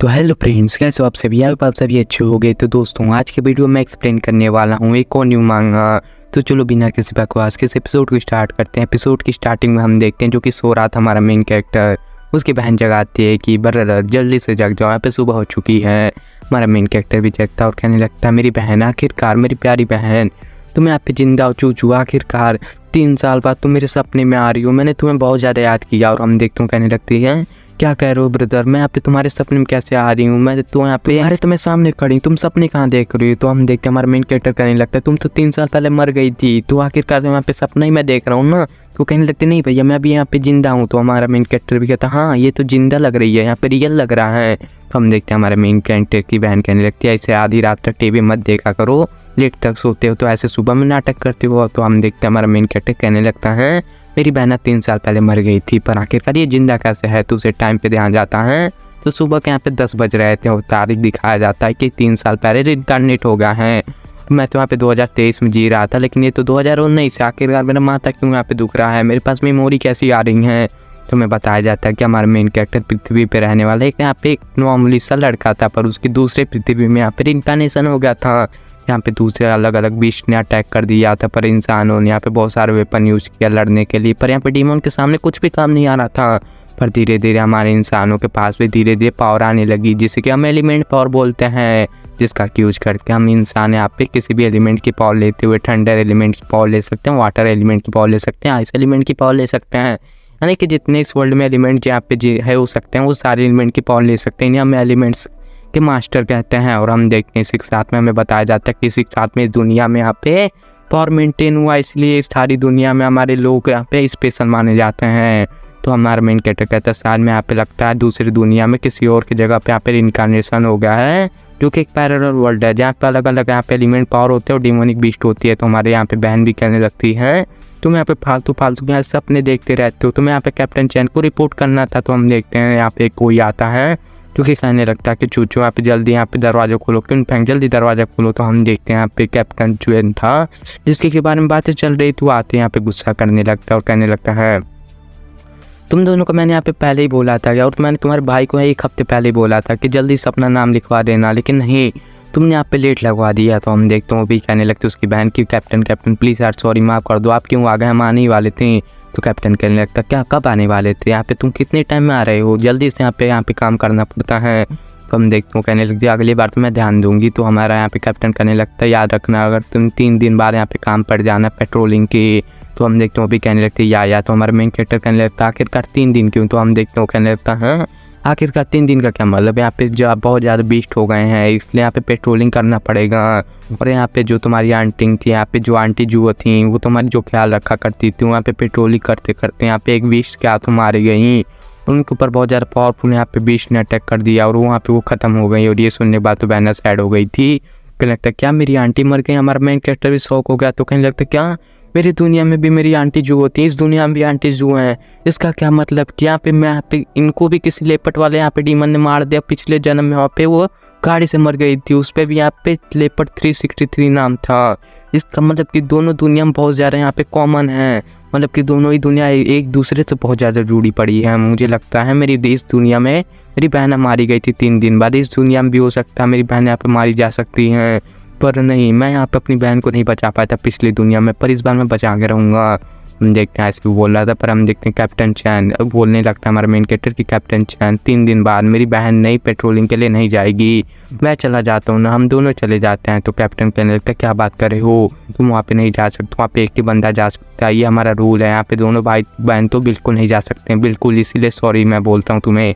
तो hello friends, कैसे हो आप सभी? आप सभी अच्छे हो गए। तो दोस्तों, आज के वीडियो में एक्सप्लेन करने वाला हूँ एक और न्यू मांगा। तो चलो बिना किसी बकवास के इस एपिसोड को स्टार्ट करते हैं। एपिसोड की स्टार्टिंग में हम देखते हैं जो कि सो रहा था हमारा मेन कैरेक्टर। उसकी बहन जगाती है कि बर्र जल्दी से जग जाओ, यहाँ पे सुबह हो चुकी है। हमारा मेन कैरेक्टर भी जगता और कहने लगता है, मेरी बहन, आखिरकार मेरी प्यारी बहन, तुम यहाँ पे जिंदा हो चूचू। आखिरकार 3 साल बाद तुम मेरे सपने में आ रही हो। मैंने तुम्हें बहुत ज़्यादा याद किया। और हम देखते हूँ कहने लगती है, क्या कह रहे हो ब्रदर, मैं यहाँ पे तुम्हारे सपने में कैसे आ रही हूँ? मैं तो यहाँ पे अरे तुम्हें सामने खड़ी, तुम सपने कहाँ देख रही हो? तो हम देखते हैं हमारा मेन कैरेक्टर कहने लगता है, तुम तो 3 साल पहले मर गई थी, तो आखिरकार यहाँ पे सपना ही मैं देख रहा हूँ ना। तो कहने लगते, नहीं भैया मैं अभी यहाँ पे जिंदा हूँ। तो हमारा मेन कैरेक्टर भी कहता है, हाँ ये तो जिंदा लग रही है, यहाँ पे रियल लग रहा है। तो हम देखते हैं हमारे मेन कैरेक्टर की बहन कहने लगती है, ऐसे आधी रात तक टीवी मत देखा करो, लेट तक सोते हो तो ऐसे सुबह में नाटक करते हो। तो हम देखते हैं हमारा मेन कैरेक्टर कहने लगता है, मेरी बहना 3 साल पहले मर गई थी, पर आखिरकार ये जिंदा कैसे है? तो उसे टाइम पे ध्यान जाता है। तो सुबह के यहाँ पे 10 बज रहे थे और तारीख दिखाया जाता है कि 3 साल पहले रिइंकार्नेट हो गया है। मैं तो यहाँ पे 2023 में जी रहा था, लेकिन ये तो 2019 से। आखिरकार मेरा माथा क्यों यहाँ पे दुख रहा है? मेरे पास मेमोरी कैसी आ रही है? तो हमें बताया जाता है कि हमारा मेन कैरेक्टर पृथ्वी पे रहने वाला एक यहाँ पे एक नॉर्मली सा लड़का था, पर उसकी दूसरे पृथ्वी में यहाँ पे रिइंकार्नेशन हो गया था। यहाँ पे दूसरे अलग अलग बीस्ट ने अटैक कर दिया था, पर इंसानों ने यहाँ पे बहुत सारे वेपन यूज़ किया लड़ने के लिए, पर यहाँ पे डीमन के सामने कुछ भी काम नहीं आ रहा था। पर धीरे धीरे हमारे इंसानों के पास भी धीरे धीरे पावर आने लगी, जिसे कि हम एलिमेंट पावर बोलते हैं, जिसका यूज करके हम इंसान यहाँ पे किसी भी एलिमेंट की पावर लेते हुए थंडर एलिमेंट की पावर ले सकते हैं, वाटर एलिमेंट की पावर ले सकते हैं, आइस एलिमेंट की पावर ले सकते हैं। यानी कि जितने इस वर्ल्ड में एलिमेंट यहाँ पे है हो सकते हैं, वो सारे एलिमेंट की पावर ले सकते हैं। हम एलिमेंट्स के मास्टर कहते हैं। और हम देखते हैं इसी के साथ में हमें बताया जाता है कि इसी के साथ में इस दुनिया में यहाँ पे पावर मेंटेन हुआ, इसलिए इस सारी दुनिया में हमारे लोग यहाँ पे स्पेशल माने जाते हैं। तो हमारा मेन कैरेक्टर कहता है, शायद में यहाँ पे लगता है दूसरी दुनिया में किसी और की जगह पे यहाँ पे रिइंकार्नेशन हो गया है, जो कि एक पैरेलल वर्ल्ड है जहाँ पे अलग अलग यहाँ पे एलिमेंट पावर होते हैं और डिमोनिक बीस्ट होती है। तो हमारे यहाँ पे बहन भी कहने लगती है, तुम यहाँ पे फालतू के सपने देखते रहते हो, तुम्हें यहाँ पे कैप्टन चैन को रिपोर्ट करना था। तो हम देखते हैं यहाँ पे कोई आता है जो कि कहने लगता है कि चूचू यहाँ पे जल्दी यहाँ पे दरवाजा खोलो, क्यों फैंक जल्दी दरवाजा खोलो। तो हम देखते हैं यहाँ पे कैप्टन चैन था, जिसके के बारे में बातें चल रही थी। वो आते यहाँ पे गुस्सा करने लगता है और कहने लगता है, तुम दोनों को मैंने यहाँ पे पहले ही बोला था, और मैंने तुम्हारे भाई को 1 हफ्ते पहले ही बोला था कि जल्दी से अपना नाम लिखवा देना, लेकिन नहीं, तुमने यहाँ पे लेट लगवा दिया। तो हम देखते हैं वो भी कहने लगते उसकी बहन की, कैप्टन प्लीज़ यार सॉरी, माफ़ कर दो, आप क्यों आ गए, हम आने ही वाले थे। तो कैप्टन कहने लगता, क्या कब आने वाले थे? यहाँ पे तुम कितने टाइम में आ रहे हो? जल्दी से यहाँ पे काम करना पड़ता है। तो हम देखते हैं कहने लगती है, अगली बार तो मैं ध्यान दूंगी। तो हमारा यहाँ पे कैप्टन कहने लगता है, याद रखना अगर तुम 3 दिन बाद यहाँ पे काम पड़ जाना पेट्रोलिंग की। तो हम देखते हैं वो भी कहने लगती है या। तो हमारा मेन कैरेक्टर कहने लगता है, आखिरकार 3 दिन क्यों? तो हम देखते हैं वो कहने लगता है, आखिरकार 3 दिन का क्या मतलब? यहाँ पे जो बहुत ज़्यादा बीस्ट हो गए हैं, इसलिए यहाँ पे पेट्रोलिंग करना पड़ेगा। और यहाँ पे जो तुम्हारी आंटी थी, यहाँ पे जो आंटी जुआ थी, वो तुम्हारी जो ख्याल रखा करती थी, वहाँ पे पेट्रोलिंग करते करते यहाँ पे एक बीस्ट के हाथों मारी गई। उनके ऊपर बहुत ज़्यादा पावरफुल यहाँ पे बीस्ट ने अटैक कर दिया और वहाँ पे वो ख़त्म हो गई। और ये सुनने के बाद तो बहना सैड हो गई थी। कहने लगता है, क्या मेरी आंटी मर गई? हमारा मेन कैरेक्टर भी शौक हो गया। तो कहने लगता है, क्या मेरी दुनिया में भी मेरी आंटी जू होती है, इस दुनिया में भी आंटी जू हैं? इसका क्या मतलब कि यहाँ पे मैं यहाँ पे इनको भी किसी लेपट वाले यहाँ पे डीमन ने मार दिया पिछले जन्म में, वहाँ पे वो गाड़ी से मर गई थी, उस पर भी यहाँ पे लेपट 363 नाम था। इसका मतलब कि दोनों दुनिया में बहुत ज़्यादा यहाँ पे कॉमन है, मतलब कि दोनों ही दुनिया एक दूसरे से बहुत ज़्यादा जुड़ी पड़ी है। मुझे लगता है मेरी इस दुनिया में मेरी बहन मारी गई थी 3 दिन बाद, इस दुनिया में भी हो सकता है मेरी बहन यहाँ पे मारी जा सकती हैं, पर नहीं, मैं यहाँ पे अपनी बहन को नहीं बचा पाया था पिछली दुनिया में, पर इस बार मैं बचा के रहूँगा। हम देखते हैं ऐसे भी बोल रहा था, पर हम देखते हैं कैप्टन चैन बोलने लगता है हमारा मेन कैरेक्टर की, कैप्टन चैन 3 दिन बाद मेरी बहन नई पेट्रोलिंग के लिए नहीं जाएगी, मैं चला जाता हूँ ना, हम दोनों चले जाते हैं। तो कैप्टन कहने लगता है, क्या बात कर रहे हो, तुम वहाँ पे नहीं जा सकते, वहाँ पे एक ही बंदा जा सकता है, ये हमारा रूल है, यहाँ पे दोनों भाई बहन तो बिल्कुल नहीं जा सकते हैं, बिल्कुल, इसीलिए सॉरी मैं बोलता हूँ तुम्हें।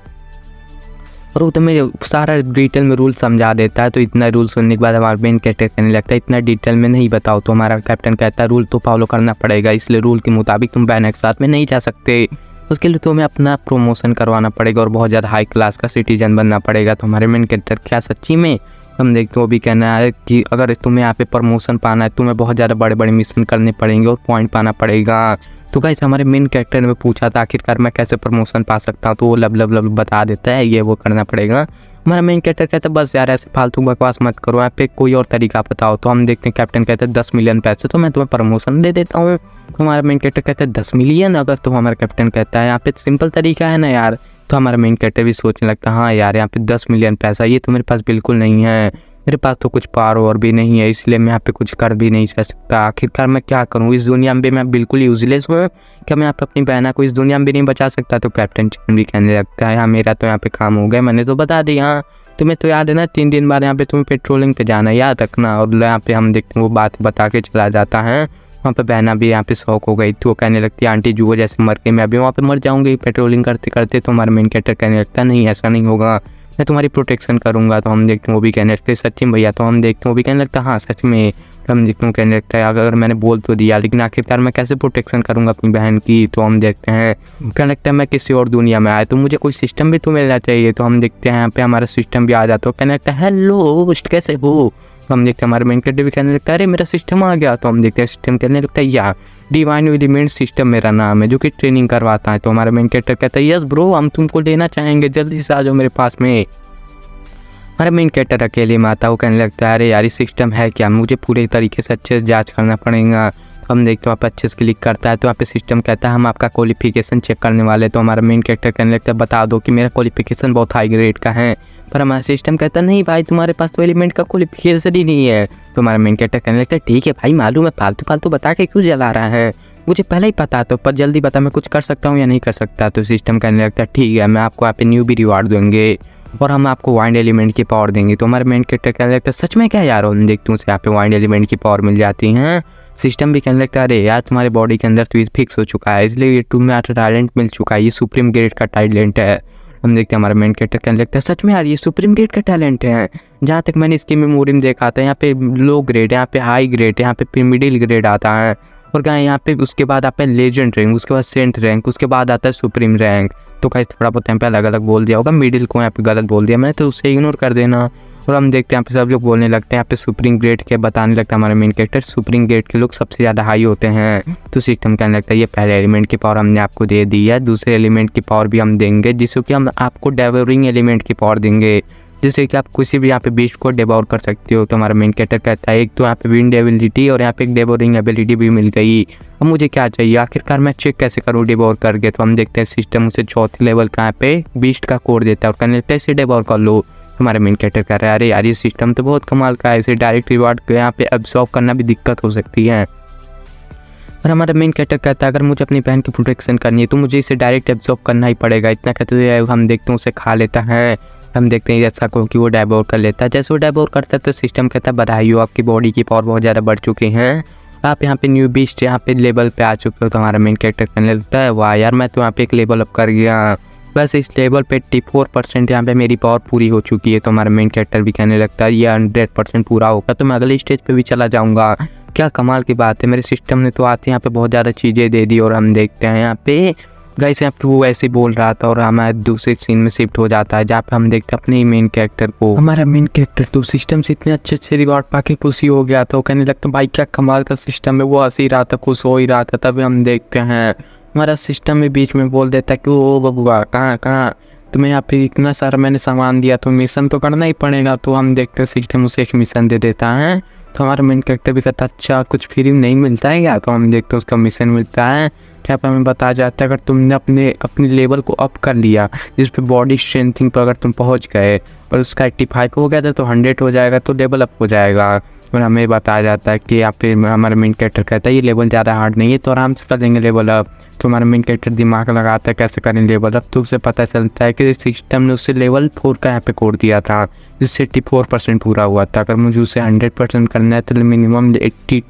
और वो तो मेरे सारा डिटेल में रूल समझा देता है। तो इतना रूल सुनने के बाद हमारा मेन कैरेक्टर कहने लगता है, इतना डिटेल में नहीं बताओ। तो हमारा कैप्टन कहता है, रूल तो फॉलो करना पड़ेगा, इसलिए रूल के मुताबिक तुम बहन के साथ में नहीं जा सकते, उसके लिए तुम्हें अपना प्रमोशन करवाना पड़ेगा और बहुत ज़्यादा हाई क्लास का सिटीजन बनना पड़ेगा। तो हमारे मेन कैरेक्टर, क्या सच्ची में? हम देखते वो भी कहना है कि अगर तुम्हें यहाँ पे प्रमोशन पाना है, तुम्हें बहुत ज़्यादा बड़े बड़े मिशन करने पड़ेंगे और पॉइंट पाना पड़ेगा। तो गाइस हमारे मेन कैरेक्टर ने पूछा था आखिरकार मैं कैसे प्रमोशन पा सकता हूँ, तो वो लब बता देता है, ये वो करना पड़ेगा। हमारा मेन कैरेक्टर कहता है, बस यार ऐसे फालतू बकवास मत करो, यहाँ पे कोई और तरीका बताओ। तो हम देखते हैं कैप्टन कहता है 10 मिलियन पैसे तो मैं तुम्हें प्रमोशन दे देता हूँ। तो हमारा मेन कैरेक्टर कहता है 10 मिलियन? अगर तो हमारा कैप्टन कहता है यहाँ पे सिंपल तरीका है ना यार, तो हमारा मेन कैरेक्टर भी सोचने लगता है हाँ यार यहाँ पे 10 मिलियन पैसा ये तो मेरे पास बिल्कुल नहीं है, मेरे पास तो कुछ पावर और भी नहीं है, इसलिए मैं यहाँ पे कुछ कर भी नहीं सकता। आखिरकार मैं क्या करूँ, इस दुनिया में मैं बिल्कुल यूजलेस हूँ, क्या मैं यहाँ पे अपनी बहना को इस दुनिया में भी नहीं बचा सकता। तो कैप्टन चैन भी कहने लगता है हाँ मेरा तो यहाँ पे काम हो गया, मैंने तो बता दिया। हाँ तुम्हें तो याद है ना 3 दिन बाद यहाँ पे तुम्हें पेट्रोलिंग पे जाना है, याद रखना। और यहाँ पे हम देखते हैं वो बात बता के चला जाता है। वहाँ पे बहना भी यहाँ पे शौक हो गई थी, वो कहने लगती है आंटी जुओ जैसे मर के मैं अभी वहाँ पे मर जाऊँगी पेट्रोलिंग करते करते। तो हमारा मेन कैरेक्टर कहने लगता है नहीं ऐसा नहीं होगा, मैं तुम्हारी प्रोटेक्शन करूँगा। तो हम देखते हैं वो भी कहने लगते हैं सच्ची भैया। तो हम देखते हैं वो भी कहने लगता है हाँ सच में। हम देखते हैं कहने लगता है अगर मैंने बोल तो दिया लेकिन आखिरकार मैं कैसे प्रोटेक्शन करूँगा अपनी बहन की। तो हम देखते हैं कहने लगता है मैं किसी और दुनिया में आया तो मुझे कोई सिस्टम भी तो मिलना चाहिए। तो हम देखते हैं यहाँ पे हमारा सिस्टम भी आ जाता है, कहने लगता है हेलो कैसे हो। तो हम देखते हैं हमारे मेन कैरेक्टर भी कहने लगता है अरे मेरा सिस्टम आ गया। तो हम देखते हैं सिस्टम कहने लगता है या डिवाइन एलिमेंट सिस्टम मेरा नाम है जो कि ट्रेनिंग करवाता है। तो हमारा मेन कैरेक्टर कहता है यस ब्रो हम तुमको लेना चाहेंगे, जल्दी से आ जाओ मेरे पास में। हमारा मेन कैरेक्टर अकेले में आता है, वो कहने लगता है अरे यार सिस्टम है क्या, मुझे पूरे तरीके से अच्छे से जांच करना पड़ेगा। तो हम देखते हैं वहाँ पे अच्छे से क्लिक करता है तो वहाँ पे सिस्टम कहता है हम आपका क्वालिफिकेशन चेक करने वाले। तो हमारा मेन कैरेक्टर कहने लगता है बता दो कि मेरा क्वालिफिकेशन बहुत हाई ग्रेड का है। पर हमारा सिस्टम कहता है नहीं भाई तुम्हारे पास तो एलिमेंट का क्वालिफिकेशन ही नहीं है। तो हमारा मेन कैरेक्टर कहने लगता है ठीक है भाई मालूम है, फालतू फालतू बता के क्यों जला रहा है, मुझे पहले ही पता तो पर जल्दी बता मैं कुछ कर सकता हूँ या नहीं कर सकता। तो सिस्टम कहने लगता है ठीक है मैं आपको यहाँ पे न्यू भी रिवार्ड देंगे और हम आपको वाइंड एलिमेंट की पावर देंगे। तो हमारे मेन कैरेक्टर कहने लगता है सच में क्या यार, हम देखते हैं उसे यहाँ पे वाइंड एलिमेंट की पावर मिल जाती है। सिस्टम भी कहने लगता है अरे यार तुम्हारे बॉडी के अंदर तो ये फिक्स हो चुका है इसलिए ये तुम्हें टैलेंट मिल चुका है, ये सुप्रीम ग्रेड का टैलेंट है। हम देखते हैं हमारा मेन कैरेक्टर कहने लगता है सच में यार ये सुप्रीम ग्रेड का टैलेंट है, जहाँ तक मैंने इसकी मेमोरी में देखा था यहाँ पे लो ग्रेड, यहाँ पे हाई ग्रेड, यहाँ पे मिडिल ग्रेड आता है और क्या यहाँ पे उसके बाद आता है लेजेंड रैंक, उसके बाद सेंट रैंक, उसके बाद आता है सुप्रीम रैंक। तो कहीं थोड़ा बहुत यहाँ पे अलग अलग बोल दिया होगा, मिडिल को यहाँ पे गलत बोल दिया मैंने तो उसे इग्नोर कर देना। और हम देखते हैं यहाँ पे सब लोग बोलने लगते हैं यहाँ पे सुप्रीम ग्रेड के बताने लगता है हमारा मेन कैरेक्टर सुप्रीम ग्रेड के लोग सबसे ज़्यादा हाई होते हैं। तो सिस्टम कहने लगता है ये पहले एलिमेंट की पावर हमने आपको दे दी है, दूसरे एलिमेंट की पावर भी हम देंगे जिससे कि हम आपको डेवोरिंग एलिमेंट की पावर देंगे जिससे कि आप किसी भी यहाँ पे बीस्ट को डेवोर कर सकते हो। तो हमारा मेन कैरेक्टर कहता है एक तो यहाँ पे विंड एबिलिटी और यहाँ पे एक डेवोरिंग एबिलिटी भी मिल गई, अब मुझे क्या चाहिए आखिरकार मैं चेक कैसे करूँ डेवोर करके। तो हम देखते हैं सिस्टम उसे चौथे लेवल का यहाँ पे बीस्ट का कोड देता है और कहने लगता है इसे डेवोर कर लो। हमारा मेन कैरेक्टर कह रहा है अरे यार ये सिस्टम तो बहुत कमाल का है, इसे डायरेक्ट रिवार्ड को यहाँ पे एब्जॉर्ब करना भी दिक्कत हो सकती है। और हमारा मेन कैरेक्टर कहता है अगर मुझे अपनी बहन की प्रोटेक्शन करनी है तो मुझे इसे डायरेक्ट एब्जॉर्ब करना ही पड़ेगा। इतना कहते हुए हम देखते हैं उसे खा लेता है, हम देखते हैं जैसा को कि वो डाइवोर कर लेता है। जैसे वो डाइवोर करता है तो सिस्टम कहता है बधाई हो आपकी बॉडी की पावर बहुत ज़्यादा बढ़ चुकी है, आप यहाँ पे न्यू बीस्ट यहाँ पे लेवल पे आ चुके हो। तो हमारा मेन कैरेक्टर कहने लगता है वाह यार मैं तो यहाँ पे एक लेवल अप कर गया, बस इस लेवल पे 84% यहाँ पे मेरी पावर पूरी हो चुकी है। तो हमारा मेन कैरेक्टर भी कहने लगता है ये 100% पूरा होगा तो मैं अगले स्टेज पे भी चला जाऊँगा। क्या कमाल की बात है, मेरे सिस्टम ने तो आते यहाँ पे बहुत ज़्यादा चीज़ें दे दी। और हम देखते हैं यहाँ पे गाइस यहाँ पे वो ऐसे बोल रहा था और हमारे दूसरे सीन में शिफ्ट हो जाता है जहाँ पे हम देखते हैं अपने मेन कैरेक्टर को। हमारा मेन कैरेक्टर तो सिस्टम से इतने अच्छे अच्छे रिवॉर्ड पाके खुशी हो गया था, वो कहने लगता भाई क्या कमाल का सिस्टम है, वो हंस ही रहा था खुश हो ही रहा था। तभी हम देखते हैं हमारा सिस्टम में बीच में बोल देता है कि ओ बबुआ कहाँ तुम्हें यहाँ पे इतना सारा मैंने सामान दिया तो मिशन तो करना ही पड़ेगा। तो हम देखते हैं सिस्टम उसे एक मिशन दे देता है। तो हमारा मेन कैरेक्टर भी कहता है अच्छा कुछ फ्री में नहीं मिलता है क्या। तो हम देखते हैं उसका मिशन मिलता है, क्या पे हमें बताया जाता है अगर तुमने अपने लेवल को अप कर लिया जिस पे बॉडी स्ट्रेंथिंग पर अगर तुम पहुंच गए और उसका 85 हो गया था तो 100 हो जाएगा तो लेवल अप हो जाएगा। और हमें बताया जाता है कि यहाँ पे हमारा मेन कैरेक्टर कहता है ये लेवल ज़्यादा हार्ड नहीं है तो आराम से कर देंगे लेवल अप। तो हमारा मेन कैरेक्टर दिमाग लगाता है कैसे करें लेवल अप, तो उसे पता चलता है कि सिस्टम ने उसे लेवल 4 का यहाँ पे कोड दिया था जिससे 84% पूरा हुआ था। अगर मुझे उसे 100% करना है तो मिनिमम 80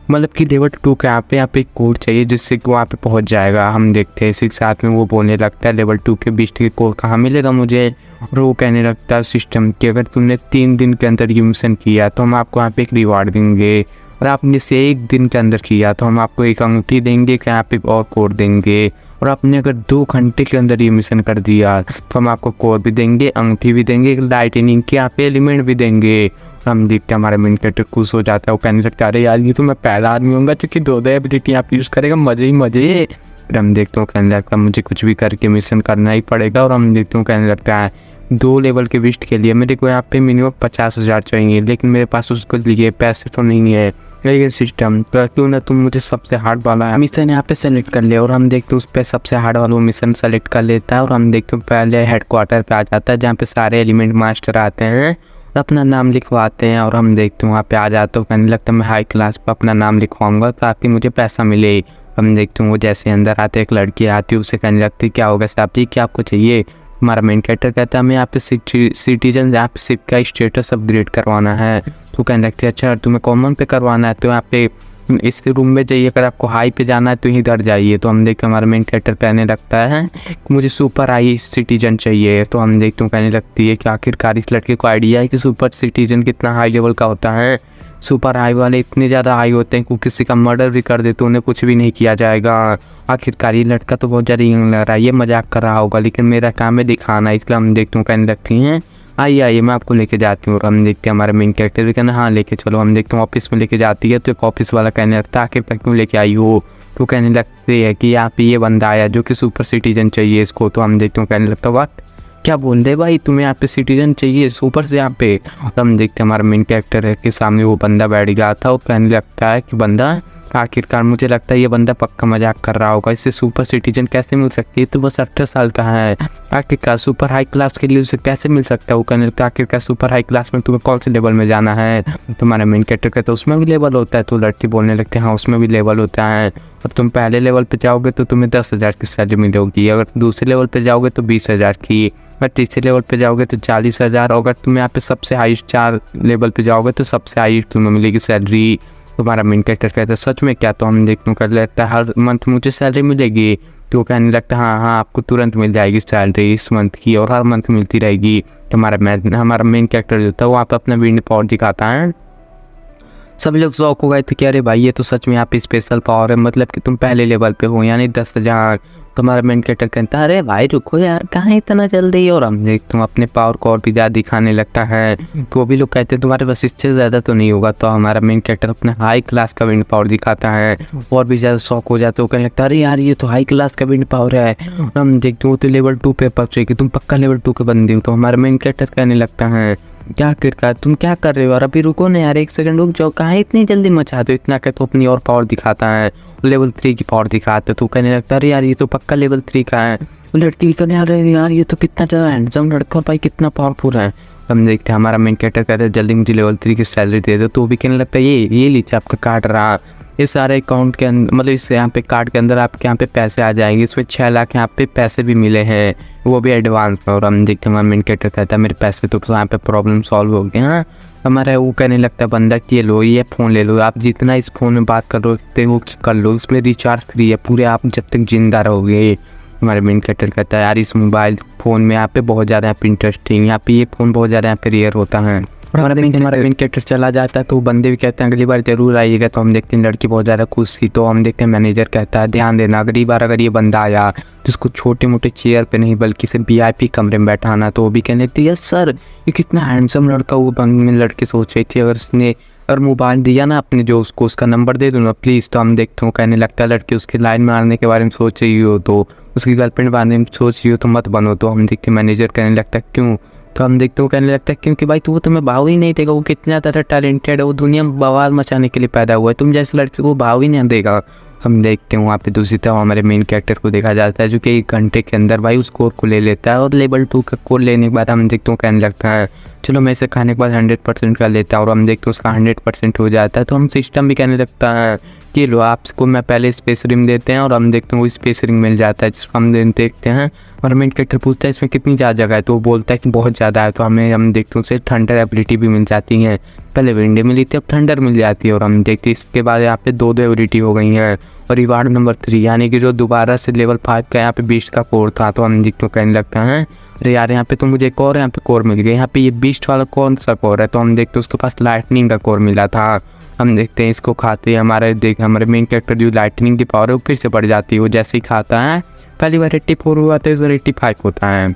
मतलब कि लेवल 2 के यहाँ पे एक कोड चाहिए जिससे कि वो यहाँ पे पहुँच जाएगा। हम देखते हैं इसी के साथ में वो बोलने लगता है लेवल 2 के बीस्ट के कोड कहाँ मिलेगा मुझे, और वो कहने लगता है सिस्टम कि अगर तुमने 3 दिन के अंदर ये मिशन किया तो हम आपको यहाँ पे एक रिवार्ड देंगे, और आपने इसे 1 दिन के अंदर किया तो हम आपको एक अंगूठी देंगे कि यहाँ पे और कोड देंगे, और आपने अगर 2 घंटे के अंदर ये मिशन कर दिया तो हम आपको कोड भी देंगे, अंगूठी भी देंगे, लाइटनिंग के यहाँ पे एलिमेंट भी देंगे। हम देखते हैं हमारे मेन कैरेक्टर खुश हो जाता है, वो कहने लगता है अरे यार ये तो मैं पहला आदमी होऊंगा क्योंकि 2 एबिलिटी आप यूज़ करेगा मज़े ही मज़े। फिर हम देखते हो कहने लगता है मुझे कुछ भी करके मिशन करना ही पड़ेगा। और हम देखते हो कहने लगता है 2 लेवल के विस्ट के लिए मेरे को यहाँ पे मिनिमम 50,000 चाहिए, लेकिन मेरे पास उसको लिए पैसे तो नहीं है। ये सिस्टम तो क्यों ना तुम मुझे सबसे हार्ड वाला मिशन यहाँ पे सेलेक्ट कर ले, और हम देखते हैं उस पर सबसे हार्ड वाला मिशन सेलेक्ट कर लेता है। और हम देखते हैं पहले हेडक्वार्टर पे आ जाता है जहाँ पे सारे एलिमेंट मास्टर आते हैं और अपना नाम लिखवाते हैं। और हम देखते हैं वहाँ पे आ जाता हूँ, कहने लगता है मैं हाई क्लास पर अपना नाम लिखवाऊंगा ताकि मुझे पैसा मिले। हम देखते हैं वो जैसे अंदर आते एक लड़की आती है, उसे कहने लगती है क्या होगा साहब जी, क्या आपको चाहिए। हमारा मेन कैरेक्टर कहता है हमें यहाँ पे सिटीजन यहाँ पे सिप का स्टेटस अपग्रेड करवाना है। तो कहने लगती है अच्छा तुम्हें कॉमन पे करवाना है तो यहाँ पे इस रूम में जाइए, अगर आपको हाई पे जाना है तो इधर जाइए। तो हम देखते हैं हमारा मेन कैरेक्टर कहने लगता है मुझे सुपर हाई सिटीजन चाहिए। तो हम देखते हैं कहने लगती है कि आखिरकार इस लड़के को आइडिया है कि सुपर सिटीजन कितना हाई लेवल का होता है। सुपर हाई वाले इतने ज़्यादा हाई होते हैं कि किसी का मर्डर भी कर दे तो उन्हें कुछ भी नहीं किया जाएगा। आखिरकार ये लड़का तो बहुत ज़्यादा यंग लग रहा है, ये मजाक कर रहा होगा, लेकिन मेरा काम है दिखाना, इसलिए हम देखते हैं कहने लगती हैं आइए आइए मैं आपको लेके जाती हूँ। और हम देखते हैं हमारा मेन कैरेक्टर भी कहना हाँ लेके चलो। हम देखते हैं ऑफिस में लेके जाती है तो एक ऑफिस वाला कहने लगता है आखिर क्यों लेके आई हो। तो कहने लगती है कि यहाँ पे ये बंदा आया जो कि सुपर सिटीजन चाहिए इसको। तो हम देखते हैं कहने लगता है वाट क्या बोल रहे भाई, तुम्हें यहाँ पे सिटीजन चाहिए सुपर से यहाँ पे। हम देखते हैं हमारा मेन कैरेक्टर है कि सामने वो बंदा बैठ गया था और कहने लगता है कि बंदा आखिरकार मुझे लगता है ये बंदा पक्का मजाक कर रहा होगा, इससे सुपर सिटीजन कैसे मिल सकती है, तो बस 18 साल का है। आखिरकार सुपर हाई क्लास के लिए उसे कैसे मिल सकता है। वो कहने लगता है आखिरकार सुपर हाई क्लास में तुम्हें कौन से लेवल में जाना है। तुम्हारा मेन कैरेक्टर कहता है उसमें भी लेवल होता है। तो लड़की बोलने लगते हैं हाँ उसमें भी लेवल होता है, और तुम पहले लेवल पे जाओगे तो तुम्हें 10,000 की सैलरी मिलेगी, अगर दूसरे लेवल पे जाओगे तो 20,000 की, अगर तीसरे लेवल पे जाओगे तो 40,000, और अगर तुम यहाँ पे सबसे हाईएस्ट 4 लेवल पे जाओगे तो सबसे हाईएस्ट तुम्हें मिलेगी सैलरी। तुम्हारा मेन कैरेक्टर कहता है सच में क्या। तो हम देखते कर लगता है हर मंथ मुझे सैलरी मिलेगी। तो कहने लगता है हाँ आपको तुरंत मिल जाएगी सैलरी इस मंथ की, और हर मंथ मिलती रहेगी। हमारा मेन कैरेक्टर जो था वो आप अपना विंड पावर दिखाता है। सभी लोग शौक हो गए थे कि अरे भाई ये तो सच में यहाँ पे स्पेशल पावर है, मतलब कि तुम पहले लेवल पे हो यानी 10,000। तुम्हारा मेन कैरेक्टर कहता है अरे भाई रुको यार कहाँ इतना जल्दी। और हम देख तुम अपने पावर को और भी ज़्यादा दिखाने लगता है। तो भी लोग कहते हैं तुम्हारे पास इससे ज़्यादा तो नहीं होगा। तो हमारा मेन कैरेक्टर अपना हाई क्लास का विंड पावर दिखाता है और भी ज़्यादा शौक हो जाता है। वो कहने लगता है अरे यार ये तो हाई क्लास का विंड पावर है। और हम देखते हो तो लेवल 2 पे पहुँचे कि तुम पक्का लेवल 2 के बंदे हो। तो हमारा मेन कैरेक्टर कहने लगता है क्या कर तुम क्या कर रहे हो, और अभी रुको ना यार एक सेकंड रुक जाओ, कहाँ इतनी जल्दी मचाते हो। इतना कहते तो अपनी और पावर दिखाता है, लेवल 3 की पावर दिखाता है। तो कहने लगता है अरे यार ये तो पक्का लेवल 3 का है। वो लड़की भी कहने यार ये तो कितना ज़्यादा हैंडसम लड़का भाई कितना पावरफुल है। हम देखते हैं हमारा मेन कैरेक्टर कहते हैं जल्दी मुझे लेवल 3 की सैलरी दे दो। तो वो भी कहने लगता है ये लीजिए आपका कार्ड रहा, ये सारे अकाउंट के अंदर मतलब इस यहाँ पे कार्ड के अंदर आपके यहाँ पे पैसे आ जाएंगे। इसमें 6 लाख यहाँ पे पैसे भी मिले हैं, वो भी एडवांस में। और हम देखते हैं हमारा मेन कैरेक्टर कहता है मेरे पैसे तो यहाँ पे प्रॉब्लम सॉल्व हो गए। हाँ हमारा वो कहने लगता है बंदा कि ये लो ये फ़ोन ले लो, आप जितना इस फ़ोन में बात कर रहे हो कर लो, इसमें रिचार्ज फ्री है पूरे आप जब तक जिंदा रहोगे। हमारे मेन कैरेक्टर कहता है यार इस मोबाइल फ़ोन में यहाँ पे बहुत ज़्यादा यहाँ पे इंटरेस्टिंग, यहाँ पे ये फ़ोन बहुत ज़्यादा यहाँ पे रेयर होता है। और हमारा मेन कैरेक्टर चला जाता है तो बंदे भी कहते हैं अगली बार जरूर आइएगा। तो हम देखते हैं लड़की बहुत ज़्यादा खुश थी। तो हम देखते हैं मैनेजर कहता है ध्यान देना अगली बार अगर ये बंदा आया तो उसको छोटे मोटे चेयर पे नहीं बल्कि इसे VIP कमरे में बैठाना। तो वो भी कहने लगती है यस सर, ये कितना हैंडसम लड़का। वो लड़के सोच रही थी अगर उसने और मोबाइल दिया ना अपने जो उसको उसका नंबर दे दो ना प्लीज़। तो हम देखते हो कहने लगता है लड़की उसकी लाइन मारने के बारे में सोच रही हो, तो उसकी गर्लफ्रेंड बारे में सोच रही हो तो मत बनो। तो हम देखते मैनेजर कहने लगता है क्यों। तो हम देखते हो कहने लगता है क्योंकि भाई तो वो तुम्हें भाव ही नहीं देगा, वो कितना ज़्यादा टैलेंटेड है, वो दुनिया में बवाल मचाने के लिए पैदा हुआ है, तुम जैसे लड़के को भाव ही नहीं देगा। हम देखते हैं वहाँ पे दूसरी तरफ हमारे मेन कैरेक्टर को देखा जाता है जो कि 1 घंटे के अंदर भाई उस कोर को ले लेता है। और लेवल 2 का कोर लेने के बाद हम देखते हैं कहने लगता है चलो मैं इसे खाने के बाद 100% कर लेता है। और हम देखते हैं उसका 100% हो जाता है। तो हम सिस्टम भी कहने लगता है कि लो आपको मैं पहले स्पेस रिंग देते हैं, और हम देखते हैं वो स्पेस रिंग मिल जाता है जिसको हम देखते हैं। और मेन कैरेक्टर पूछता है इसमें कितनी ज़्यादा जगह है, तो वो बोलता है कि बहुत ज़्यादा है। तो हम देखते हैं उसे थंडर एबिलिटी भी मिल जाती है, पहले विंडे मिली थी अब थंडर मिल जाती है। और हम देखते हैं इसके बाद यहाँ पे 2 एबिलिटी हो गई हैं। और रिवार्ड नंबर 3 यानी कि जो दोबारा से लेवल 5 का यहाँ पे बीस्ट का कोर था। तो हम देखते कहने लगता है अरे यार यहाँ पे तो मुझे एक और यहाँ पे कोर मिल गया, यहाँ पे ये बीस्ट वाला कौन सा कोर है। तो हम देखते उसके पास लाइटनिंग का कोर मिला था। हम देखते हैं इसको खाते हमारे मेन कैरेक्टर जो लाइटनिंग की पावर है वो फिर से बढ़ जाती है। वो जैसे ही खाता है पहली बार 84 हुआ था, इस बार 85 होता है।